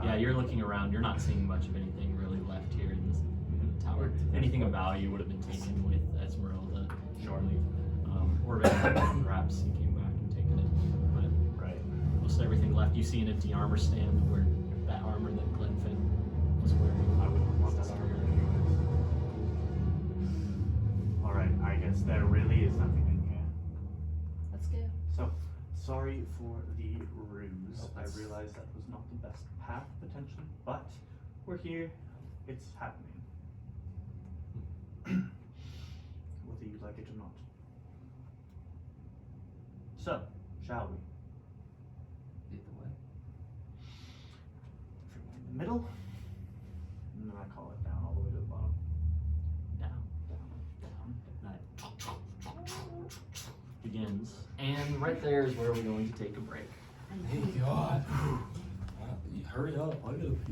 Yeah, you're looking around. You're not seeing much of anything really left here in the tower. Anything of value would have been taken with Esmeralda, surely. Or perhaps he came back and taken it. But Right. most everything left. You see an empty armor stand where that armor that Glenfin was wearing. I wouldn't want that armor anyways. Alright, I guess there really is nothing in here. Let's go. So, sorry for the ruse. Oh, I that's- realized that was not the best path, potentially, but we're here. It's happening. Whether you like it or not. So, shall we? Lead the way. middle, and then I call it down all the way to the bottom. Down, down, down. That begins, and right there is where we're going to take a break. Hey, God. Hurry up. I gotta pee.